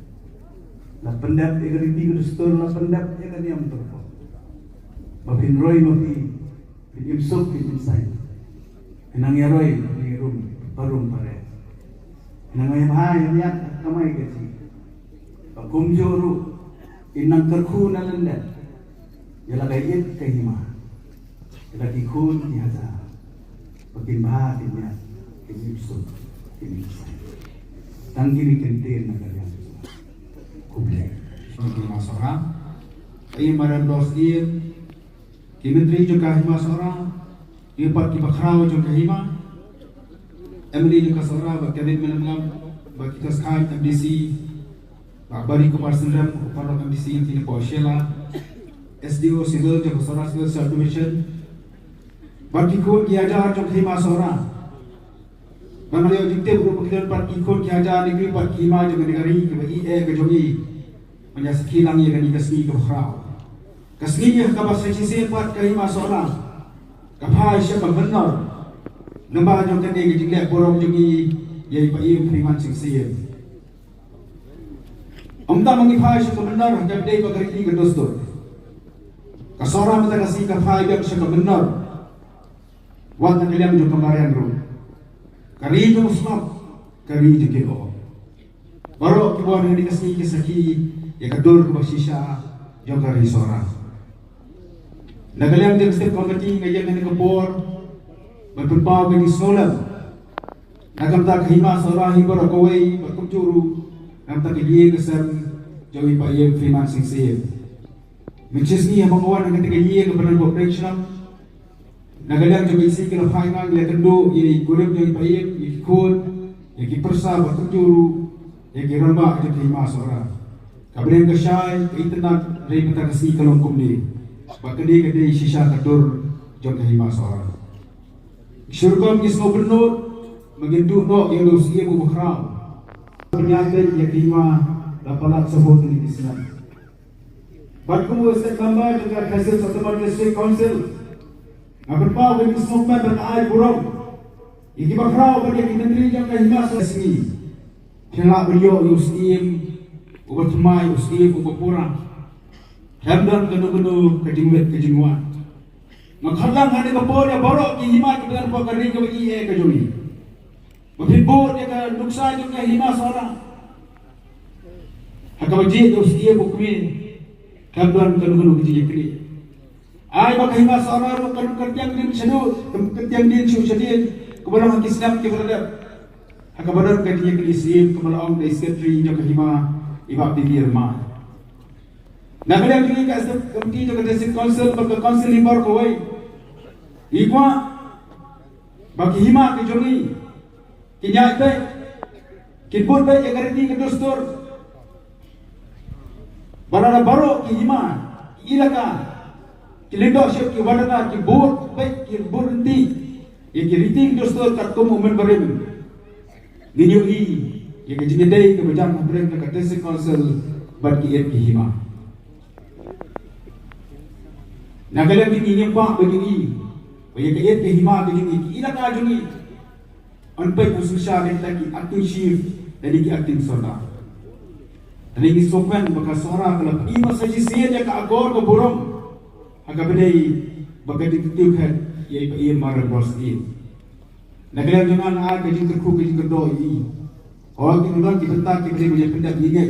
Speaker 7: La pendap yang rinti gestor la pendap yang kan yang terpo. Mapin roy mapi imsuk insai. Enang ya roy ni rum parum pare. Enang ya hai yang kamai keci. Pakum joru inang terku nalenda. Yala gayet kahima, yala kikun niaga, pakin bahat niya, kinipsut, kinisay. Tanggiri kentir na kalian kublay.
Speaker 8: Kahima Sora, ay marandos din, kimentri jo Kahima Sora, ipat kibakraw jo Kahima, emili jo Kasora, bagkabit menangam, bagkitas kahit MDC, bagbari ko parsenram, uparok MDC yung tinipo Sheila, SDO Civil जो Kasora Civil Self Division बाकी को किया जा जो Kahima Sora बंगले जितने ग्रुप किधर बाकी को किया जा निकली बाकी माँ जो negari के बगी के जोगी punya sekilang ya kani kasni ke khrau kasni ya ka bas sisi pat Kahima Sora kapai siapa benar nambah jo kani ke jingle borong jogi yai pai priman sing sia amda mangi pai siapa benar jab dei ko gari ke dostor Kasora mata kasih kafai biar siapa benar. Wanta kalian juga kemarin rum. Kari itu muslim, kari itu kilo. Baru kibuan yang dikasih kisaki, ya kadur kubasisha, jom kari sora. Nah kalian yang setiap komiti ngajar dengan kebor, berpempau bagi solam. Nah kamta Kahima Sora hibar akawai, berkumcuru, kamta kejie kesan, jauhi payem firman sing which is ni abang kawan dengan tiga ye kebenaran operation nagalang juga isi kena final dia kendo ye kurem yang baik ye ikut ye kipersa bertujuru ye kiramba je Kahima Sora kabren kesai internet dari mata kasih kalong kumni bakadi kade sisa kadur jom Kahima Sora syurgam kisno benut mengindu no yang dos ye bu khram penyakit ye Kahima dapat sebut di sana. Baku setiap gambar dengan hasil setelah district council. Akan pau bagi semua berkai burung. Iki bakrau bagi menteri yang Kahima Sora sini. Kelak beliau ustim, ubat mai ustim ubat pura. Hamdan kenu kejinguan. Makhalang ada kapor ya borok Kahima dengan pakari ke bagi ke joni. Mapibur dia ke nuksa juga Kahima Sora. Hakabajit ustim bukmin. Kamduan kanu kecil kecil. Ay Kahima Sora ro kanu kerjang din sedu, kerjang din su sedin, kebalang kisnap ke berada. Akabadan kecil kecil sim kebalang dari sekretari jo Kahima ibab di rumah. Nah kalian ini kat komiti jo district council bagi council libar kawai. Ikwa bagi Kahima ke joni. Kinyai baik. Kinput baik yang garanti ke dostor. Barada baru Kahima ilaka leadership ki barada ki board baik ki board nanti ye ki riting dostor kat ko moment barem ginyo i ye ki jinedai ke bajang brem ke district council bad ki Kahima nagalam ki nyempa bagi Bagi kait ke hima ke jini ila ka juni anpai kususha kita ki acting chief dari ki acting soda. Dari ki sopan baka sora kala ima saji sia ka agor ko burom aga bedai baka ditiu khat ye pa ye mar bros i. Nagala jangan a ke jing ku ke jing do i. Orang ki nulak ki bentak ki bedai boleh pendak ingat.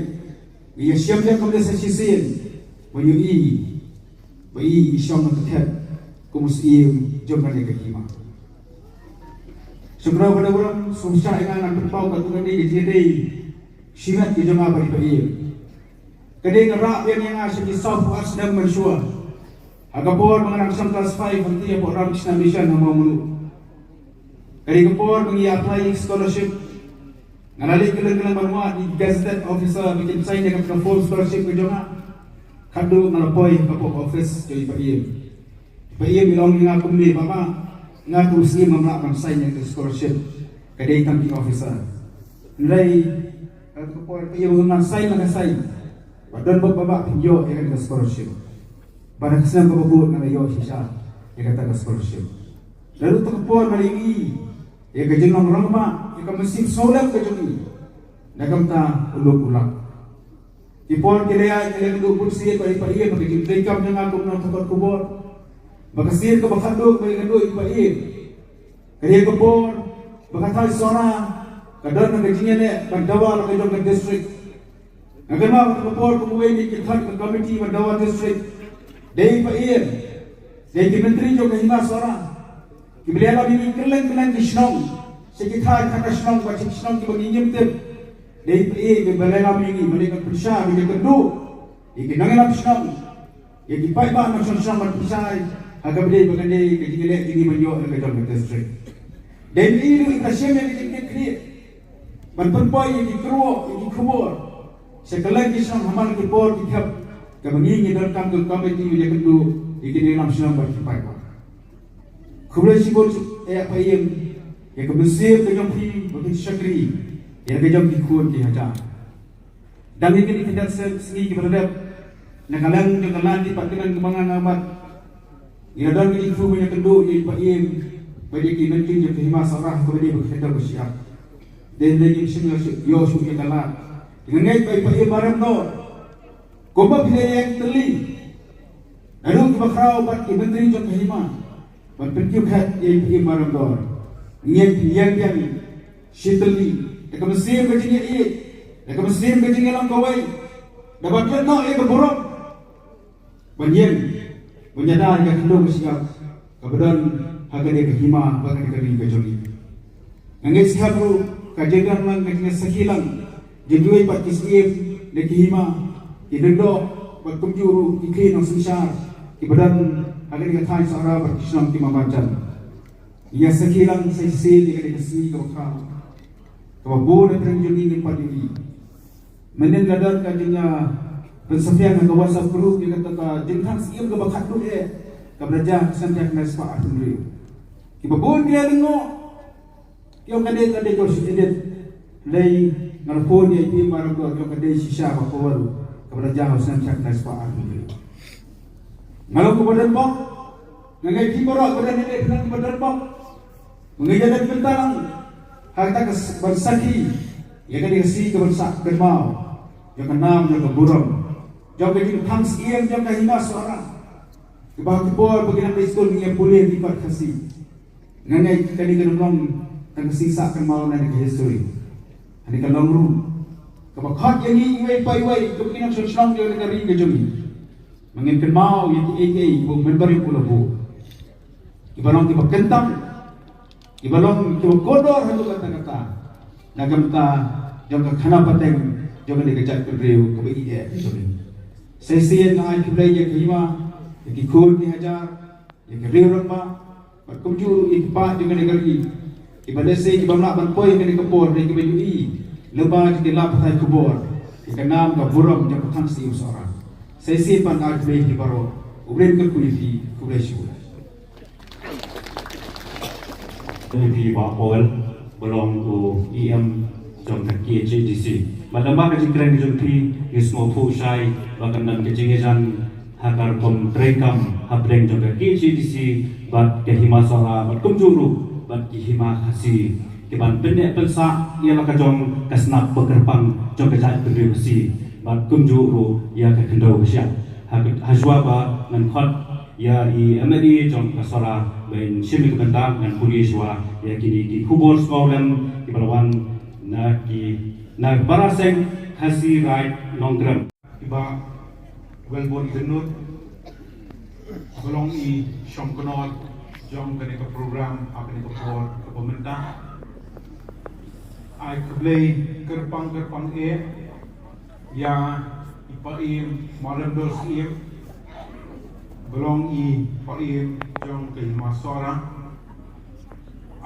Speaker 8: Ia siap dia kepada saji sia. Wanyu i. Bai isyam khat kumusiem jomkan ke hima. Sebenarnya pada orang susah dengan berpau katuran ini jadi syirat di jemaah beri beri. Kedai ngerak yang asyik di South West dan Malaysia. Agapor mengenang sam kelas 5 nanti apa orang Islam Mission nama mulu. Kedai Agapor mengi apply scholarship. Ngalali kelang-kelang bermuat di Gazette Officer bikin sign dengan full scholarship ke jemaah. Kadu ngalapoi kapok office jadi beri. Beri bilang dengan aku ni bapa. Ngaku sini memelakukan sign yang scholarship kedai camping officer. Nilai kalau kepor ia mengenal sign dengan sign. Badan bapak pinjau ia kata scholarship. Pada kesan bapak dengan yo sisa ia kata scholarship. Lalu tu kepor maligi ia kejenong rangma ia mesti solat kejuni. Nakam ta uluk ulak. Kepor kelaya duduk kursi pada ia bagi dekam dengan aku nak takut kubur. Bakasir ke bakaduk bagi kaduk ibair. Kaya kepor bakatai sona kadang nagajinya ne bandawa ke jong district. Agama kepor kemuai ni kithat ke komiti bandawa district. Dei ibair. Dei menteri jong hima sona. Kibliala ni keleng-keleng di Shnong. Sekithai kata Shnong bacik Shnong ki bagi nyemtep. Dei ibair ke balai ni mereka bersah bagi keduk. Ikinangan Shnong. Ya kipai ba nak Shnong bersah. Agak berdaya mengenai kejadian ini menjual ke dalam distrik. Dan ini kasihnya kejadian ini. Berperpai yang dikeruak, yang dikubur. Sekali kisah hamal kipor kitab kemengingi dalam kantor komiti yang kedua ikin dalam senang berkipai. Kemudian sibuk apa yang kebesar kejampi bagi syakri yang kejam dikuat dihajar. Dan ini kita segi berdebat nagalang dengan di partilan kembangan amat. Ia dan itu punya kedua yang paim bagi kita yang terima sarah kepada berkata bersiap. Dan lagi semua Yosua yang kalah. Dengan baik paim barang no. Kuba bila yang teli. Lalu kita kau bagi menteri yang terima. Berpergiat yang paim barang no. Yang Shitli. Dekat Mesir berjingga ia. Dekat Mesir berjingga lang kawai. Dapat no ia berborong. Banyak. Menyadar yang kedua bersiap kebetulan harga dia kehima bahkan dikali kejoli. Angin siap ru kajian lang kena sekilang jadi partisip dekihima idendo berkunjuru ikin susah kebetulan harga dia thai sara berkisam di mabacan. Ia sekilang sesi dia kesini ke kau. Kebabu dan penjuni ni padiri. Menen gadar kajiannya pensafian ke WhatsApp group dia kata jengkang siam ke bakat tu keberajaan santiak naspa atundri. Kibabun dia dengo. Kau kadai kau sedit lay ngalpon dia pi marang kau kadai sisa bakawal keberajaan santiak naspa atundri. Ngalau ke badan bok ngai pi borok badan ini bilang badan bok mengajar bentang harta bersaki ya kadai si ke bersak bermau yang kenam yang keburam. Jauh kecil hangs iam jauh kahima seorang. Kebah kebor bagian pistol yang boleh dipat kasih. Nganai kali kenong kan sisa kan mau nang ke history. Ani kan long room. Kebah khat yang ni wai kepikiran sosong dia negeri ke jumi. Mengin mau yang AK bu member pula bu. Ibalong tiba kentang. Ibalong tiba kodor hatu kata-kata. Nagam ta jauh khana pateng jauh dikejar kereu ke BIA jumi. Sesi yang ay kiblay yang kelima, yang kikul ni hajar, yang kerja rumah, berkunjung ikhbar dengan negeri. Ibadah saya kibamlah banpoi dengan kebor dan kibajui, lebah di lap hai kebor, ikanam kaburam yang petang si usara. Sesi pan ay kiblay kibaro, ubren kerkulifi kublay syur.
Speaker 1: Ini bapol belong to EM jom kaki JDC. Madama kajing keren jom pi ismo pu shai bahkan dan kajing ejan hakar kom trekam hableng jongga KCDC bat ke himasora bat kumjuru bat ki hima khasi kiban pendek pensa ia laka jong kasnap pekerpang jong kejat berdiri bat kumjuru ia ke kendau besya hajwa ba ngan khot ya i amedi jong kasora ben shimi kebentang ngan puliswa ya kini di kubur sekolah di balawan na baraseng khasi right nonggram
Speaker 8: Iba welbon genut golong i syom kenot jom kene ke program kene ke por ke pemerintah ai keblei kerpang ya ipaim malam dos golong i paim jom ke masora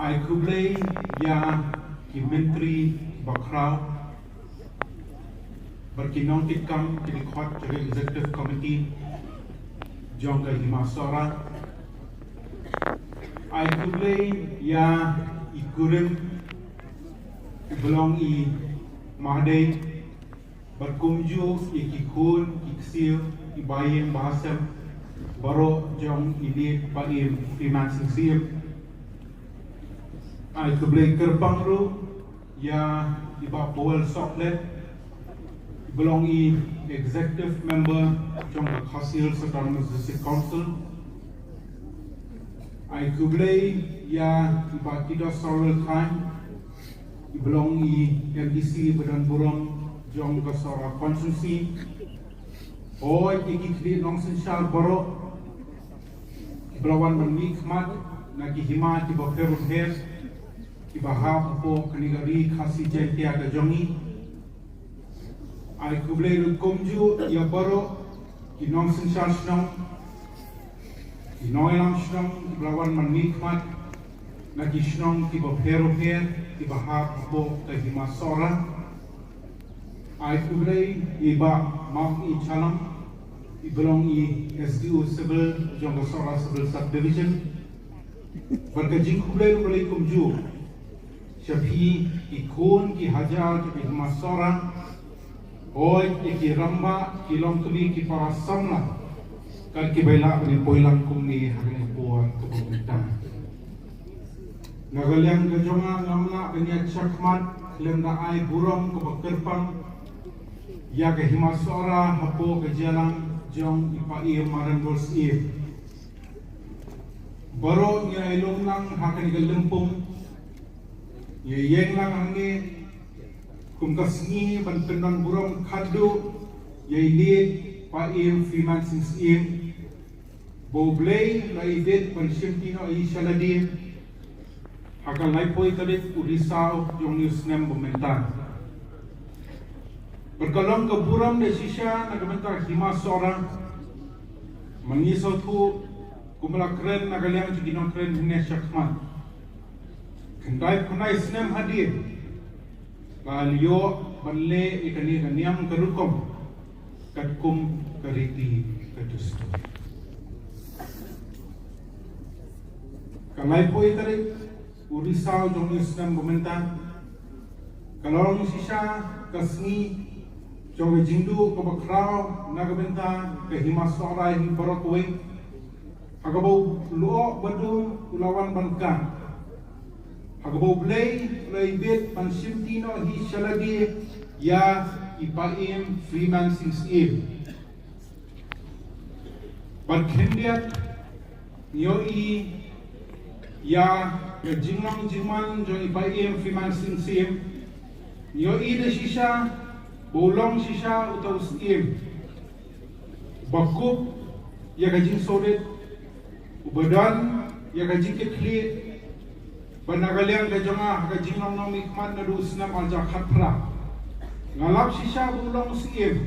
Speaker 8: ai keblei ya ki menteri bakrau berkinong tikam kini khot jaga executive committee jong ke himasora ai kublei ya ikurim belong i mahdei berkumju ikikun iksil ibayem bahasam baro jong ini paim financing siap ai kublei kerbang ru ya iba bol soklet belong i executive member jong the Khasil Autonomous District Council ai kublei ya iba kita sorol khan belong i LDC Badan Burong jong ke sora konsumsi oi ikikli nongsen shal baro belawan bernikmat nagi hima tiba ferun hes tiba hap po kanigari khasi jenti ada jongi ai kublei kumju ya baro kinong sensyal snong kinoilang snong belawan menikmat nagi snong tiba peroper tiba hap bo ke himasora ai kublei iba mak i chalam ibelong i SDU civil jongasora civil subdivision berkajing kublei kublei kumju syafi ikun ki hajar ki himasora oi iki ramba kilong kuli ki para samla kan ki baila ni poilang kum ni hakni puan ke pemerintah nagaliang gajonga ngamna kenya chakmat lemna ai burong ke bekerpang ya ke himasora hapo ke jalan jong ipai maran dos baro nya ilong nang hakni ke lempung ye yeng nang hangi kum kasni ban penang burong khadu ye lead paim financing scheme boblei lai det ban shimtino ai shaladi hakal lai poi kadit udisau jong news nem pemerintah berkalong ke burong de sisha nagabentar himasora mengisau tu kumala kren nagaliang jiginong kren hine syakmat kendai kunai snem hadir Balio balle ikani kaniam kerukom katkum kariti kadustu. Kalai poi tarik urisau jong Islam pemerintah. Kalau sisa kasni jong jindu ke bakrau nagabenta ke himasora hi barokwe. Agabau luo badu ulawan bankan. Hagabo blay bit pan simtino hi shalagi ya ipaim financing scheme. Pan kendiat nyoi ya jinglang jingman jo ipaim financing scheme. Nyoi de sisa bolong sisa utau scheme. Bakup ya gajing sodet ubadan ya gajing kekli Panagaliang gajonga gajinong nom ikman na dusna malja khatra ngalap sisa bulong siem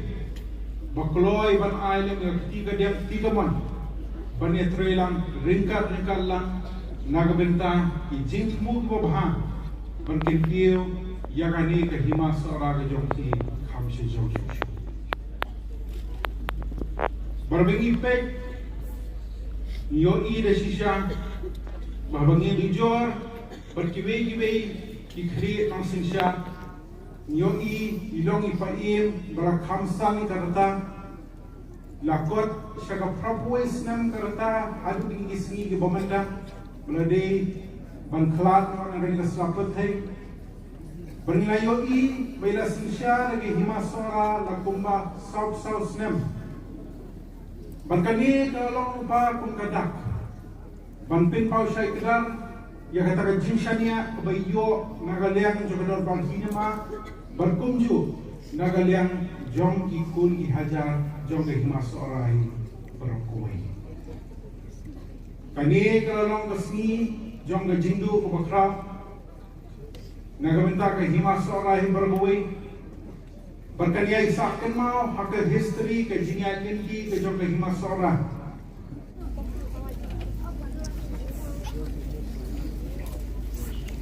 Speaker 8: bakloy ban ailem ya tiga man panetrelang ringkat lang nagabenta ijing mu babha ban kintiu yagani ke himas ora gajong ti khamse jong barbengi pek yo i de sisa babangi dijor berkibai-kibai dikri nang sinsya nyoi ilong ipaim berak khamsang ikarata lakot siya ka propwes nam karata adu ding isngi ki bomanda melade bangklat orang ring keslapet hai berngayo i bela sinsya lagi himasora lakumba south nem bangkani kalau upa kum kadak banpin pau syai kedar ya kata ka jimshania bayo nagaliang jogador banghinema berkunju nagaliang jong ikun ihajar jong ke himasora i berkuai kani kalau kesni jong ke jindu kubakra nagaminta ke himasora i berkuai berkania isakken mau hak history ke jinyakin ki ke jong ke himasora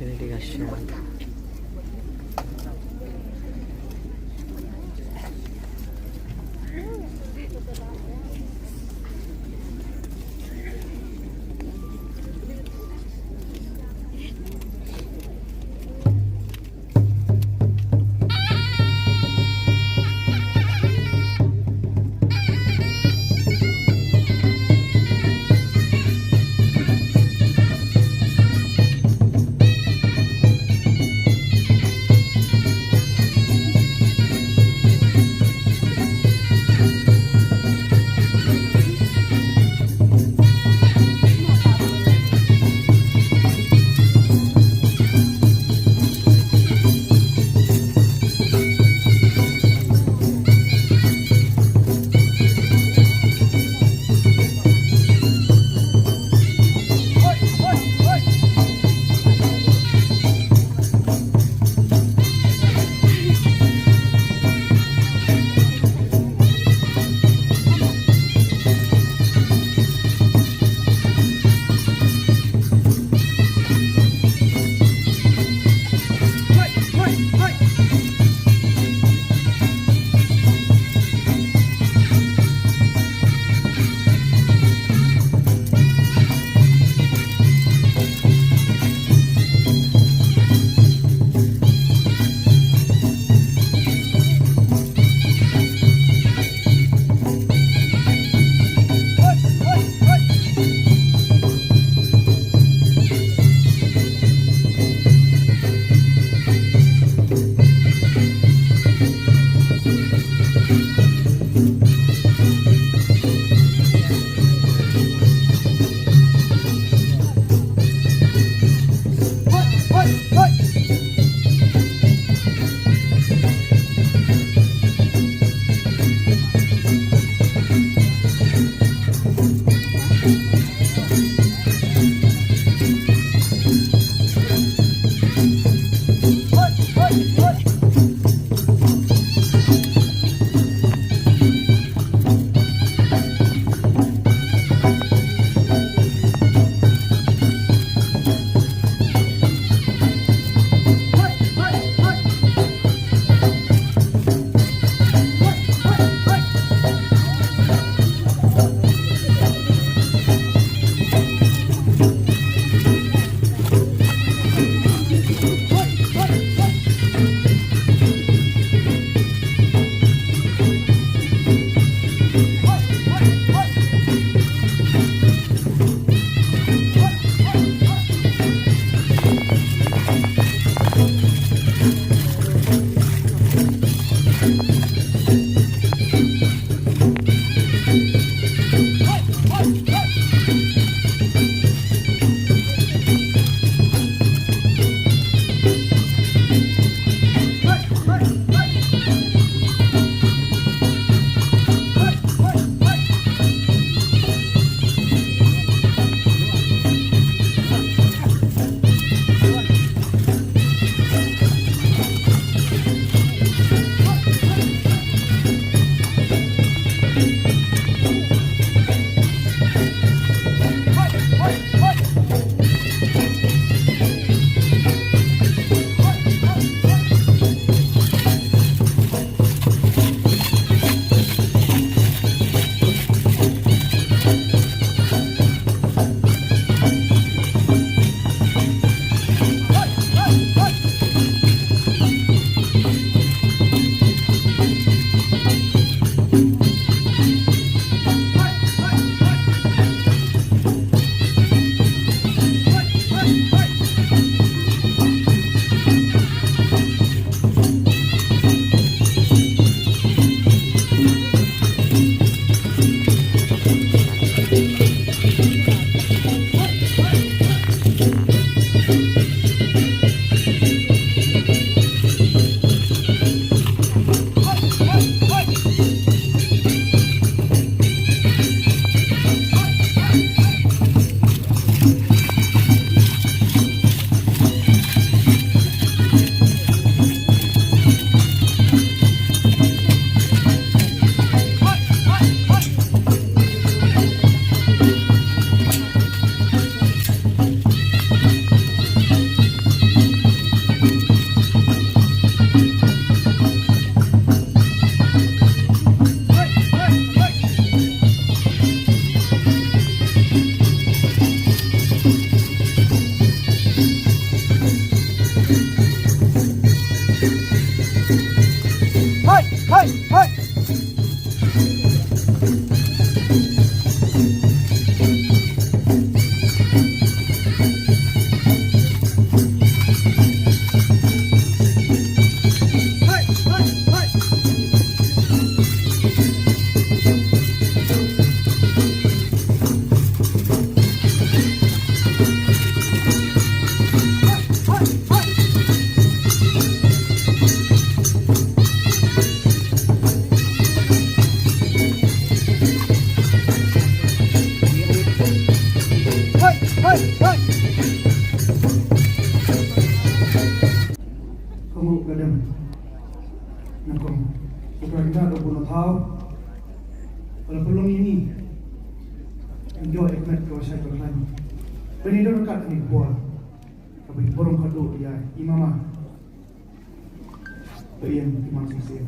Speaker 9: ini dikasih
Speaker 8: Kamu kadang nakong kita ada pun tahu kalau belum ini enjoy ekmat kau saya berlain. Penida dekat ni buat tapi borong kado ya imamah Iyan imam sisi.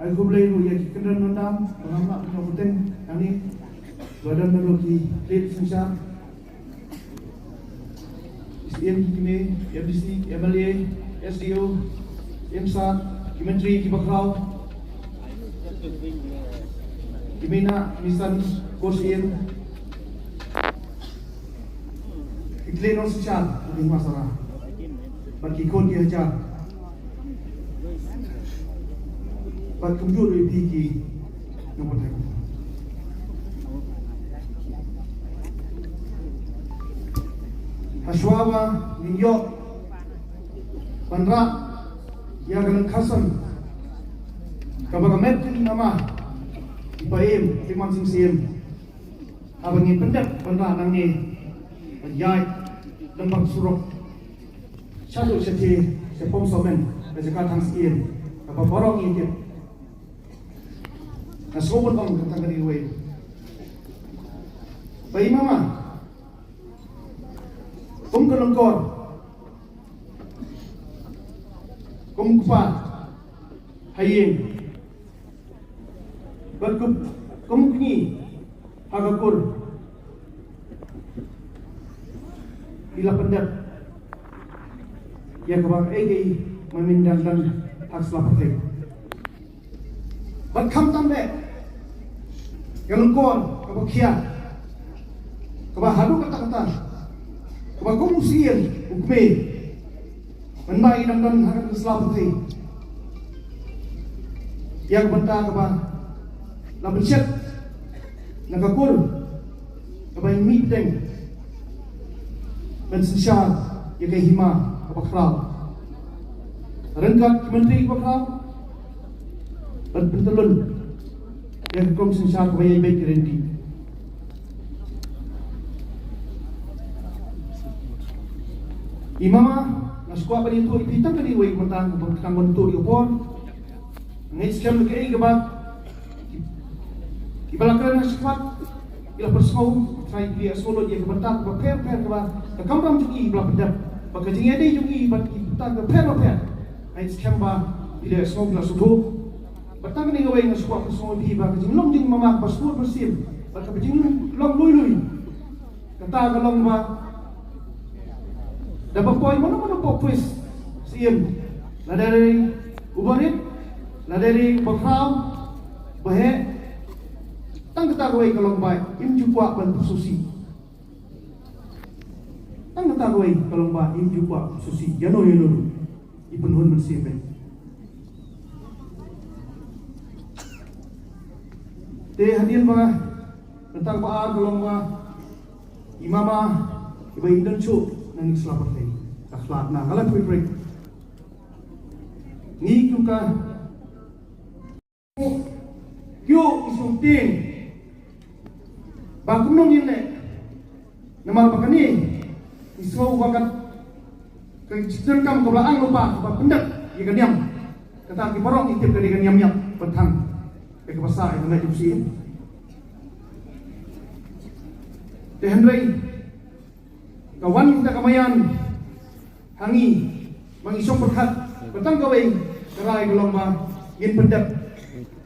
Speaker 8: Aku boleh ya kendan nandam mengamak pengabutan kami badan meloki late sensar Iyan kini FDC, MLA, SDO, MSAT, Menteri Kibakrau Kimina Misan Kursiin Iklim non sosial di masyarakat bagi kon ki hajar bagi kumjur lebih ki nomor satu Haswawa Ninyo Pandra Yagan Kasan Kabagamet ni nama Ipaim Timan Sing Sim Abangin pendek Pandra nang ni Yai Lembang Surok Satu seti Sepom Somen Rezekat Hang Siem Apa borong ini Nasobon Om Kentang Kari Wei Bayi Mama Kelengkor Kupat Haying Berkup Kemukni Hagakur Bila pendat Yang kebang Egi Memindahkan Hak selapatik Berkam tambah Kelengkor Kebang kiat Kebang hadu kata-kata Kebang kumusian Ukme Menbai dan Hak selapatik Yang bentang kebang Lapan syat Nagakur Kebang miteng dan sesial yang kehima kebakrau rengkat menteri kebakrau dan pentelun yang kom sesial kebayai baik kerenti imama naskuat bani tu ipitang kali wei mentang kang bentuk diopor ngais kam ke gebak ibalakan naskuat ila persau try dia solo dia kebentak per ke kampam jungi belah pendap bakajing ada jungi bat kita ke per ai skamba ila smoke la sudu batang ni ngawai ngaswa persau di bakajing long jing mama paspor bersim bakajing long lui kata kalong ba dapat poin mana popis sim la dari ubarit la dari bakrau bahe tang ketahui kalau baik im jumpa ban susi tang ketahui kalau baik im jumpa susi jano ipenhun bersimen te hadir ba tentang ba kalau ba imama ibai dan cu nang selamat ni akhlak na kala pui break ni kuka kyo isung ting Bakum nong yun nama apa ni? Iswa bakat kejiran kam kebelaan lupa sebab pendak ikan yam kata kibarong itip dari ikan yam petang ke pasar itu nak jusi. Tehendrai kawan kita kamayan hangi mengisong berkat petang kawai kerai gelomba yin pendak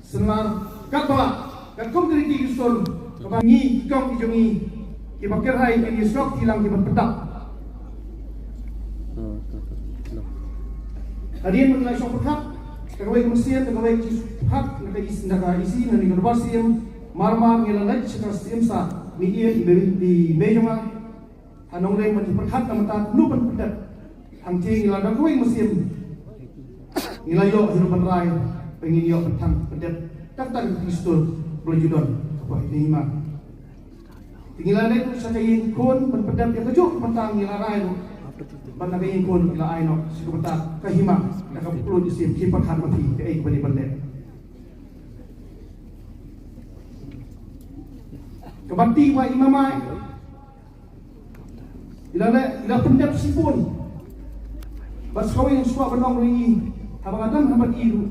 Speaker 8: senar kat bawah kat kom dari kisor kebangi kong ijongi kibakir hai ini sok hilang kibat pedak hadian mengenai sok pedak kawai kemesin kawai hak naga isi nani kerbasim marmar ngilalaj sekarang sa media di mejama hanong reng menjadi pedak namatan lupan pedak hangti ngiladang kawai mesin ngilayo hirupan rai pengen yo petang pedak tak kistur belajudon wah ini mah tinggal itu saya ingin kun berpedam yang kejuk tentang ngilarai itu benda ingin kun ngilarai no sebentar kahima nak perlu disim kipak mati ke bani balik kebati wa imamai ila pendap sipun bas kawin suak benong ri abang adam habat iru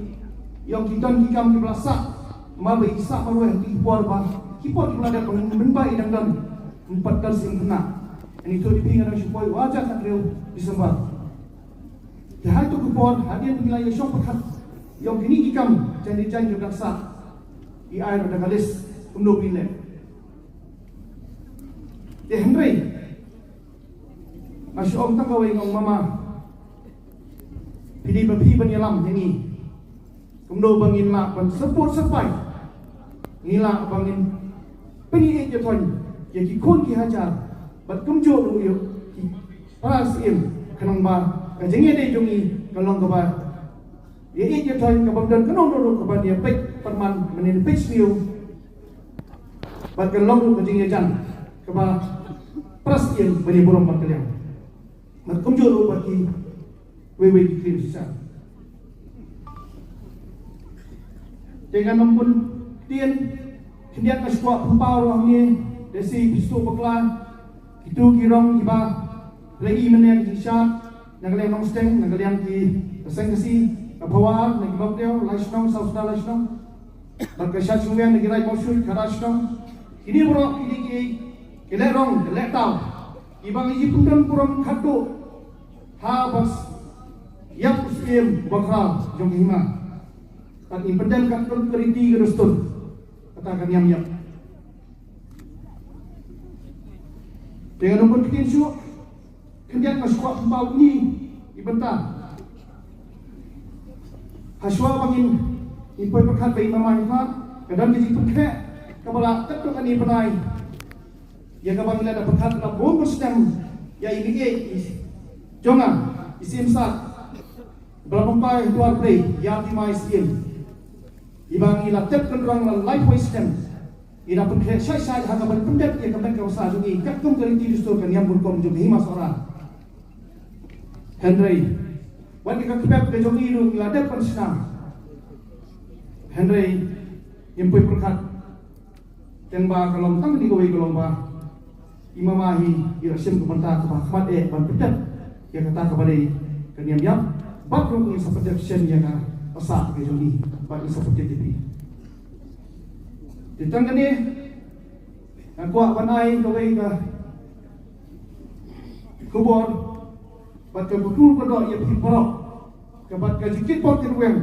Speaker 8: yang kita kikam di belasak mabai isak maruah di puar bah kipot melada menbai dan empat kali sing kena ini tu dipingan supaya wajah tak reu disembah jahal tu kupor hadiah wilayah syok pekat yang kini kikam janji-janji belasak di air ada galis untuk bilik Henry Masya Allah kawai ngong mama Pidi bapi penyelam ini Kemudian bangin mak pan seput sepai Nila bangin Penyidik je tuan Yang kikun ki hajar Bat kemjur dulu yuk Parasim Kenang ba Kajengnya dia jungi Kalong keba Ia je tuan Kabang dan kenong dulu Keba dia pek Perman menin pek semiu Bat kalong dulu kajengnya jan Keba Parasim Bani burung bakaliang Mat kemjur dulu bagi Wewe dikrim sisa Dengan nampun Tien Kendian kaskuak pempau ruang ni Desi pistu peklan Itu kirong iba Lagi menen kisah Nagalian nong steng Nagalian ki Keseng kesi Kapawar Nagibab dia Laisnong Sausda laisnong Berkesat sungguh Nagirai mosyul Karasnong Ini buruk Ini ki Kelerong Kelek tau Ibang iji pundan kurang kado Habas Yap usim Bakral Jom hima Dan impedan kakul keriti Gerustun Katakan yam Dengan nombor ketin syuk Kendian masuk pembau ni Ibentah Haswa bangin Impoi perkat bayi mama hifat Kadang jadi perkat Kabala ketuk ani penai Yang kabang ila dapat perkat Dapat bonus dan Ya ini Jongan Isim sat Berapa luar play yang timai isim ibang ila tep kendurang life wisdom ila perkaya syai hakaban pendat ia kaban kausa jungi kakum keriti disturkan yang burkom jungi himas orang Henry wan kita kepep ke jungi itu ila depan senang Henry yang pui perkat dan ba kalom tang di gawai kalom ba imamahi ila sim kementah kebahamat ban pendat ia kata kepada keniam Bakung yang seperti action yang pasak ke juli bagi seperti itu. Di tengah ni, aku akan naik ke kubur, baca betul pada ia pergi perok, kebat gaji kitpot keruang.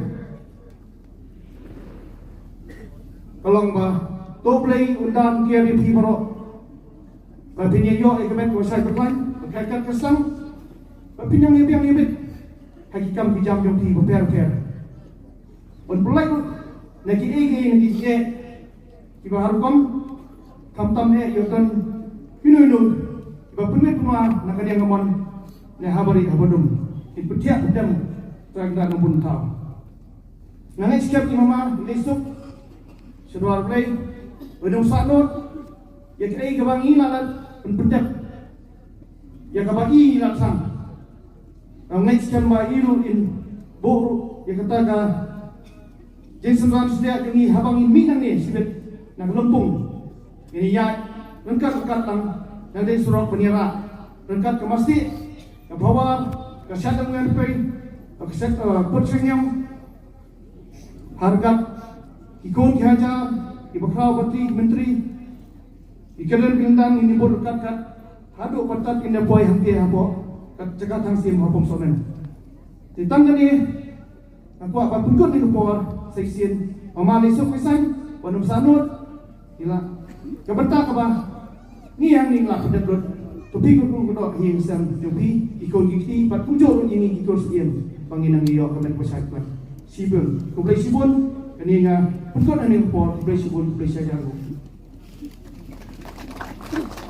Speaker 8: Kalau bah, toplay undang kia dia pergi perok, tapi ni yo ekonomi kuasa berlain, berkaitan kesam, tapi yang lebih Hakikam bijam jomti berper-per. On pelai tu nagi nagi je kiba harukom tam yotan hinu kiba punme punwa nakadiang ngamon ne habari habadum ipetiak pedam tragda nampun tau. Nangai siap ki mama lesuk sedua play wedung saknot ya kei kebangi lalat penpedak ya kabagi laksang next time ba iru in boru ya kataga Jason Rams dia kini habang minang ni sibet nak lempung ini ya lengkap lang nanti surat penira lengkap ke masjid ke bawah ke syadang ngerpei ke putsingam harga ikon kihaja ibakau bati menteri ikalan pindang ini boru kat hadu patat inda boy hampi habo cakap tang sim hapom sonen. Ditang ni aku apa pungkut ni kupor seksin mama lesuk pisan wanum sanut ila kebentak apa ni yang ni lah pedekut tapi kupur kedok hing sam jopi ikon giti pat pujur ini ikon sekian panginang iyo kemen pesaklan sibun kublai sibun kani nga pungkut ani kupor kublai sibun kublai sajaru
Speaker 6: Thank you.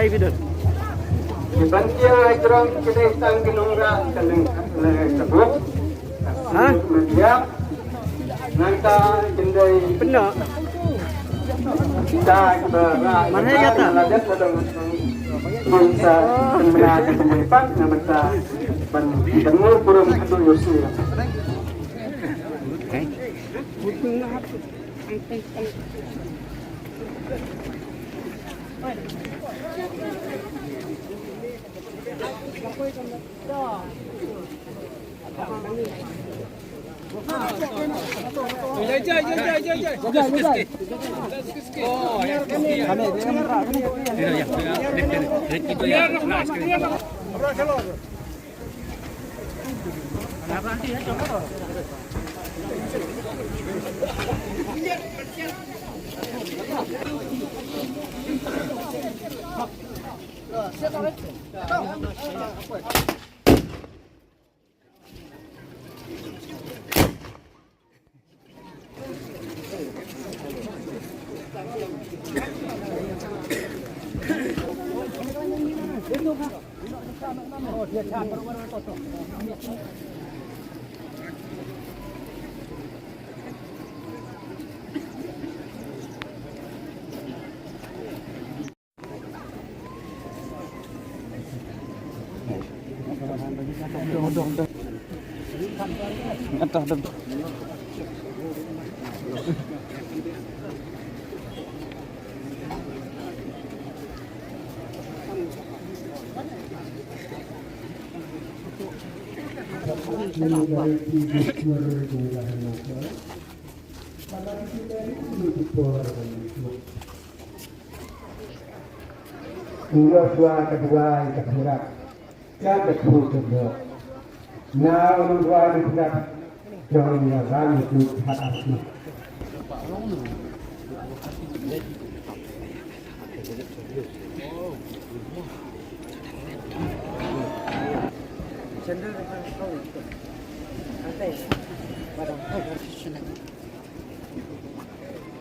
Speaker 9: bidon.
Speaker 4: Bantia ajrang kita tang kinungra kaleng sebut.
Speaker 9: Hah?
Speaker 4: Media nangka kendai
Speaker 9: Benar.
Speaker 4: kita
Speaker 9: Mana ya kata?
Speaker 4: Ladat ladang bangsa mengenai pemilipan nama kita pendengar kurang hadul yosi. Dua kedua kedua jangan kedua. Now dua kedua jangan yang itu hati.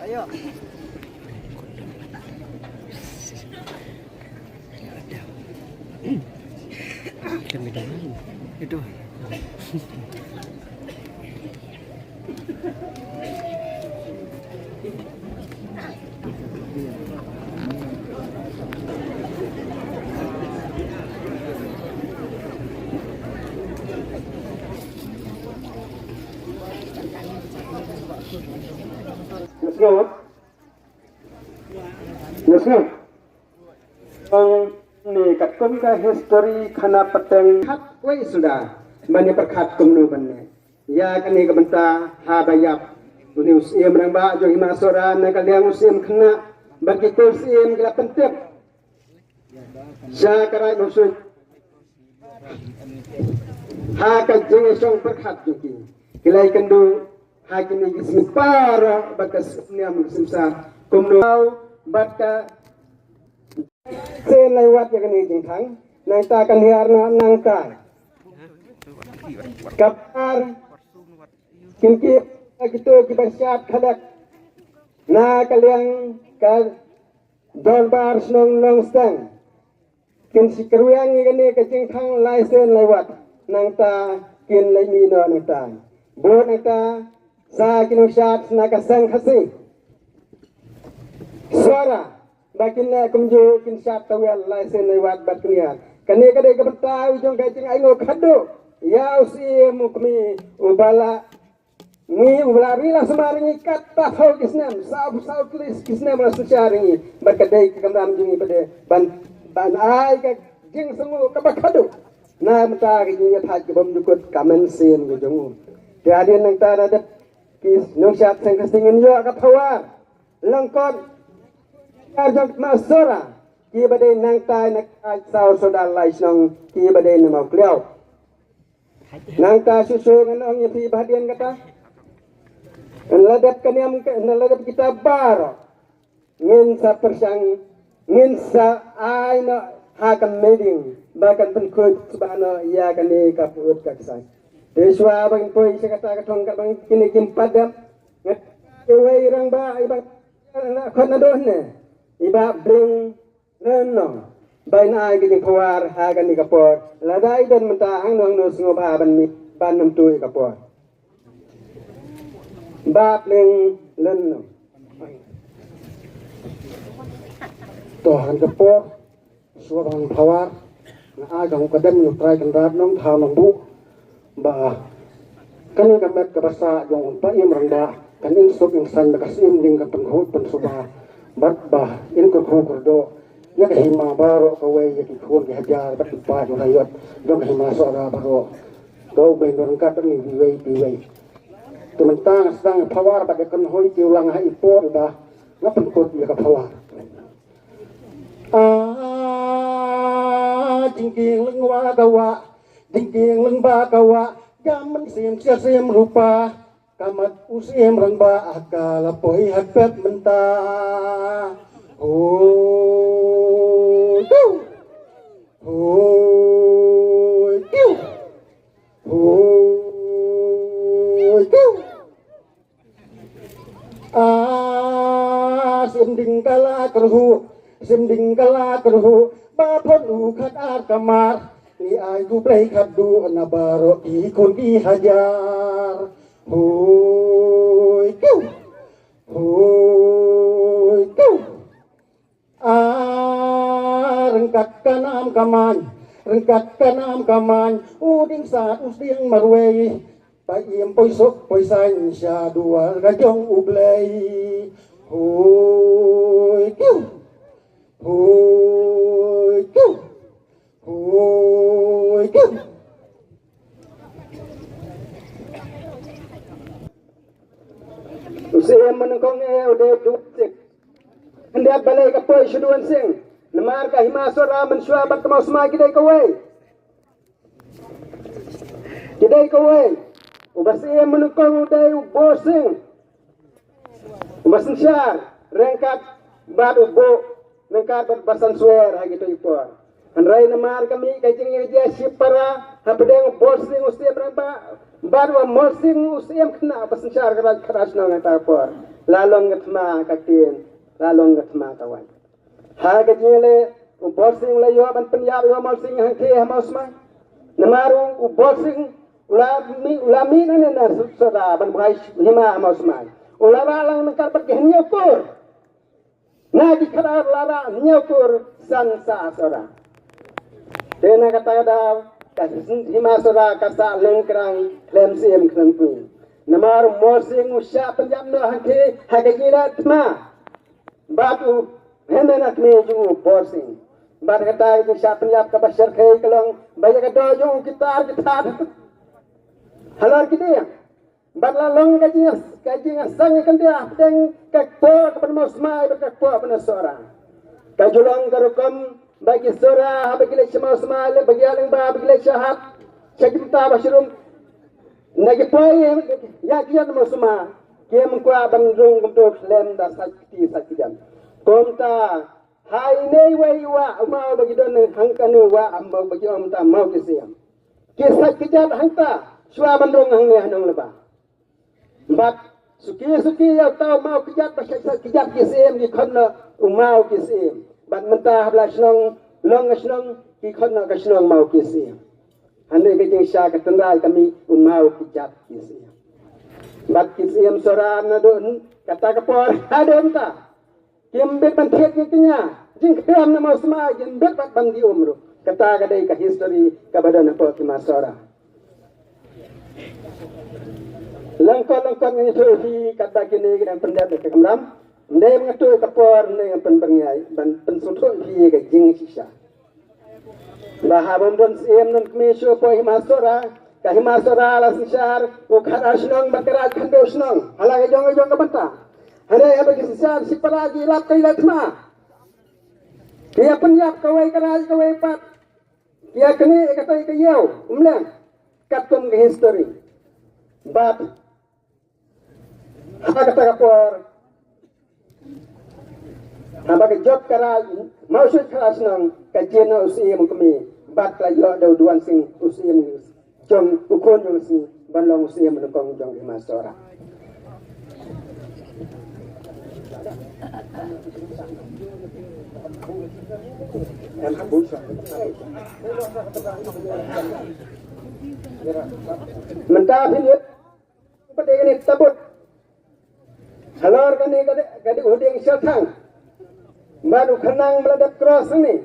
Speaker 9: Ayo. Itu.
Speaker 4: Yes, ni kat kum ka history khana pateng khat wei sudah mani perkhat kum nu banne ya kani ka banta ha bayap uni usim rang ba jo hima sora na ka liang usim khana bagi ko usim gila pentep ja karai maksud ha ka jeng song perkhat juki kilai kendu ha kini gismi para bakas niam simsa kum nu batka sen lewat yang ini jengkang, nang ta kan hiar nang ta. Kapar, kinki gitu kibasiat kadak, na kaliang kal dolbar nong stang, kin si keruang ini ke jengkang lai sen lewat, nang ta kin lai mino nang ta. Bo nang ta sa kinusyat na kasang kasi. Suara. Bakin na kumjo kin sat tawel lai sen lewat bat kniar kane kade kabta ujong kacing aingo khado ya usi mukmi ubala ni ubala rila semaringi kata hau kisnam sab klis kisnam rasu charingi bakadai kamram jungi pade ban ai ka jing sungu kabakhado na mta ki nya thaj bom dukut kamen sen go jongu tiadin nang ta da kis nungsat sang kasingin yo ka thawar langkot Arjok masora ki badai nang tai nak sau soda lai snong ki badai na mau kliau nang ta susu ngan ong pi bahadian kata ladap kaniam ladap kita bar ngin sa persang ngin sa ai no hakan meeting bahkan penkut subhana ya kani kaput kaksai deswa bang poi se kata katong ka bang kini kimpadam ngat kewai rang ba ibang khon adon ne iba bring renong bain ai ke khawar ha kan ni kapor la dai dan menta hang nong no sngo ba ban mi ban nam tu kapor bab leng len no to han kapor suarang khawar na ai ka kadam no trai kan rat nong thao nong bu ba kan ni kamet ka basa jong pa im rangda kan in sok in san ka sim ding ka penghut pen suba bat ba in ko ko do ya ka hima baro ka we ya ki khon ki hajar bat pa jo na yot do ka hima so ra baro do be non ka ni bi we tu mentang sang phawar ba kan hoi ti ulang ha ipo ba na pen ko ya ka phawar jing king leng wa ka wa jing king leng ba ka wa gaman sim sia sim rupa kamat usim rang ba akala poi hapet menta oh tu oh tu oh tu sim ding kala kerhu ba phon u khat ar kamar ni ai ku play khat du na baro ki kun ki hajar hoi kiu rengkat kanam kaman uding sa using marwei pa iem poi sok poi san sha dua ga jong ublei hoi kiu usia menengkong udah dupcik hendak balai kapoi shuduan sing lemar ka himasora mensua bat kemau semai kidai kawai ubasia menengkong udah bosing ubasin syar rengkat bat ubo nengkat bat basan suer gitu ipor Andrai namar kami kajing kerja sipara habdeng bosing usia berapa baru mosing usiam kena pasensar keras nang tapor lalong ngatma katin lalong ngatma kawan ha gajile bosing la yo ban penyab yo mosing hangke hamasma namaru bosing ulami nana sura ban bais hima hamasma ulara lang nakar pakenya por na dikara lara nyapur sansa sura dena kata himasora kasa lengkrang klem sim klem pun namar mosing usya penjam no hake hagila tma batu hemenak me ju borsing bat kata itu sya penjab ka bashar khay kalong baya ka dojo kita halar kita ya batla long kaji sang kan dia deng kakpo kapan mosmai kakpo penasora kajulong karukom bagi sora bagi le semau semale bagi aling ba bagi le syahat cakita bashirum nagi poy ya kian mo suma kem kwa bandung untuk lem da sakti konta hai nei wei wa mau bagi don hangkanu wa ambo bagi om ta mau kisiam kisah kijat hangta sua bandung hang ne hanong leba bat suki ya tau mau kijat basyak kijat kisiam di khonna mau kisiam bat mentah blasnong long asnong ki khonna kasnong mau kisi ande ke sya ka tendai kami mau kijat kisi bat kisi am sora na don kata kapor adon ta kimbet ban thet kenya jing kram na mosma jin bet bat bandi umru kata ka dai ka history ka badan apa ki masora langkon ni fi kata kini dan pendat ke kamram ndai mengatur kapor ndai penbengai ban pensutu fi ke jing sisa bahabon don sim non kmisho po himasora ka himasora la sisar o kharasnong bakara khandosnong hala jong ka banta hare ya bagi sisar sipalagi lap kai latma kia penyap kawai karaj kawai pat kia kene katai ka yau umlang katum ke history bat ha kata kapor Habang job karaj mausud karasnong kajena usim kami bat layo daw duan sing usim jong ukon jong sing banlong usim menukong jong himasora Mentah pinjut, pada ini tabut. Halor kani kadi uding syatang. Baru kenang meladap cross ni.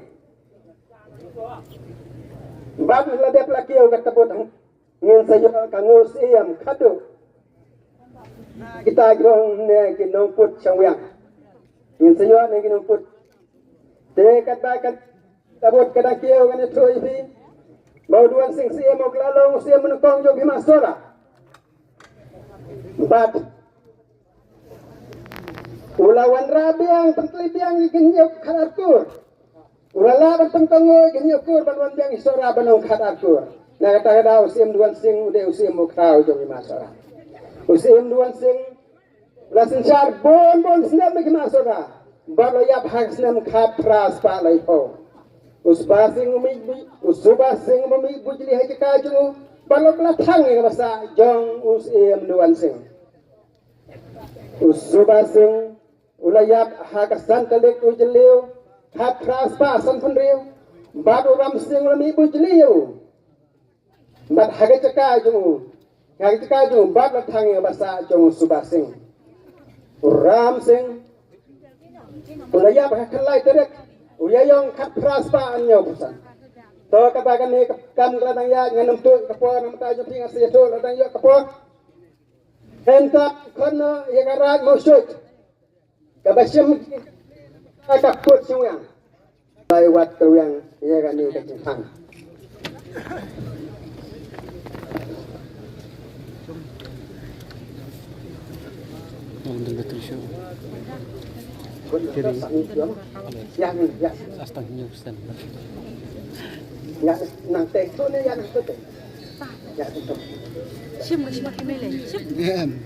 Speaker 4: Baru meladap lagi orang tabut. Ingin saya kangus iam kadu. Kita gong ne ginong put sangwiang. Ingin saya ne ginong put. Dekat bakat tabut kadang kiau kan itu ibi. Bau duan sing siam mau kelalong siam menukong jog himas sora. Bat. Ulawan rabiang pentelitian ginyok karatur. Ulala pentongo ginyok kur banwan biang sora banong karatur. Nah kata usim duan sing udah usim mau kau jog himas sora. Usim duan sing lasin syar bon senam himas sora. Balo yap hak senam kapras pa laipo. Usbasing umi bujli haji kaju balok latang yang basa jong usim duan sing usubasing ulayap hakasan kalik ujliu kapras pa san penriu baru ramsing umi bujliu bat haga kaju bat latang yang basa jong usubasing ramsing ulayap hakalai terek uyayong kapras pa anyo pusan. To katakan ni kam ladang ya nganum tu kapo nam ta ju pinga se to ladang ya kapo. Enta kono ya garat mo shoot. Kabasim ka put suyang. Lai wat tuyang ya ga ni ka tang.
Speaker 9: Untuk betul show.
Speaker 4: Ya.
Speaker 9: Astagnya Ustaz.
Speaker 4: Ya nang tek tu ni ya nang tu. Ya tu.
Speaker 10: Sim makin mele. Sim.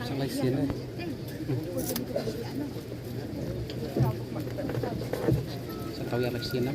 Speaker 9: Sampai sini. Saya tahu ya sini.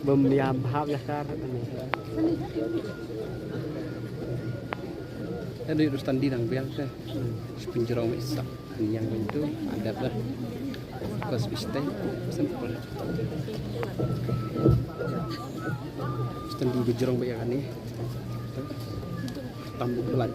Speaker 9: Bemiam hab ya kar. Ada urusan di nang biang teh. Penjerong isak yang itu ada lah. Kos bistai sempol. Stand di jerong biang ni. Tambuk pelan.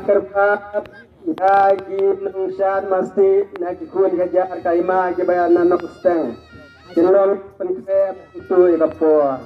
Speaker 4: Terpat lagi nungsan mesti nak ikut kejar kaima ke bayan anak ustang. Jenlong penkrep itu ikapor.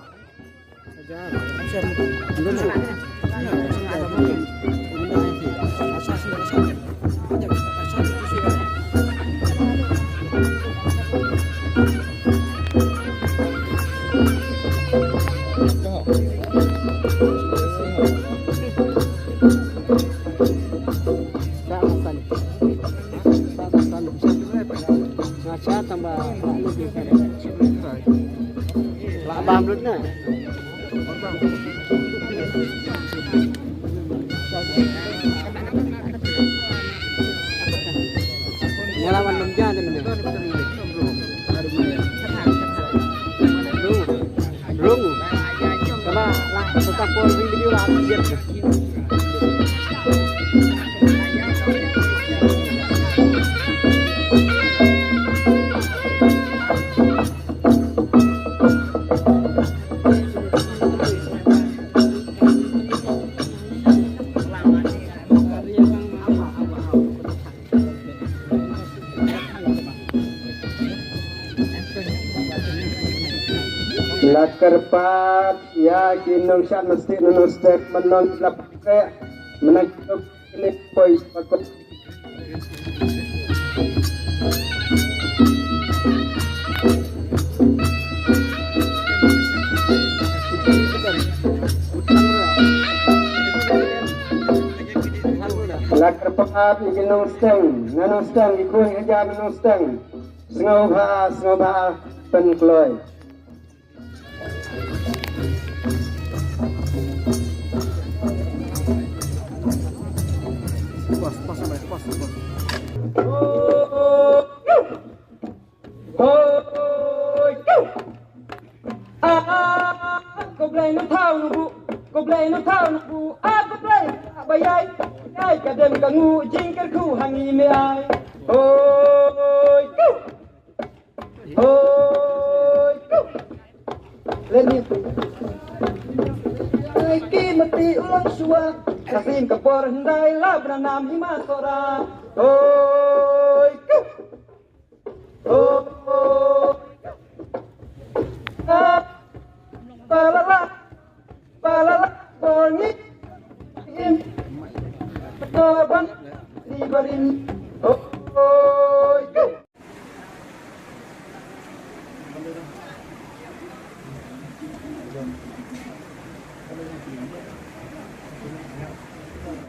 Speaker 9: Nyalawan lumja ada mana? Belum. Karena lah tetap polri video lah siap.
Speaker 4: Lakerpat ya kinong siya mesti nunustek menon lapke menakuk ini pois pakot. Lakerpat kinong steng nganong steng ikut aja nganong steng sengobha penkloy.
Speaker 11: Goblay no thao no bu goblay bayai ai kadem kangu jingker ku hangi me ai oi leni ai ki mati ulang suwa kasim kapor hendai la branam himasora oi la balala bongi in toban libarin oh go.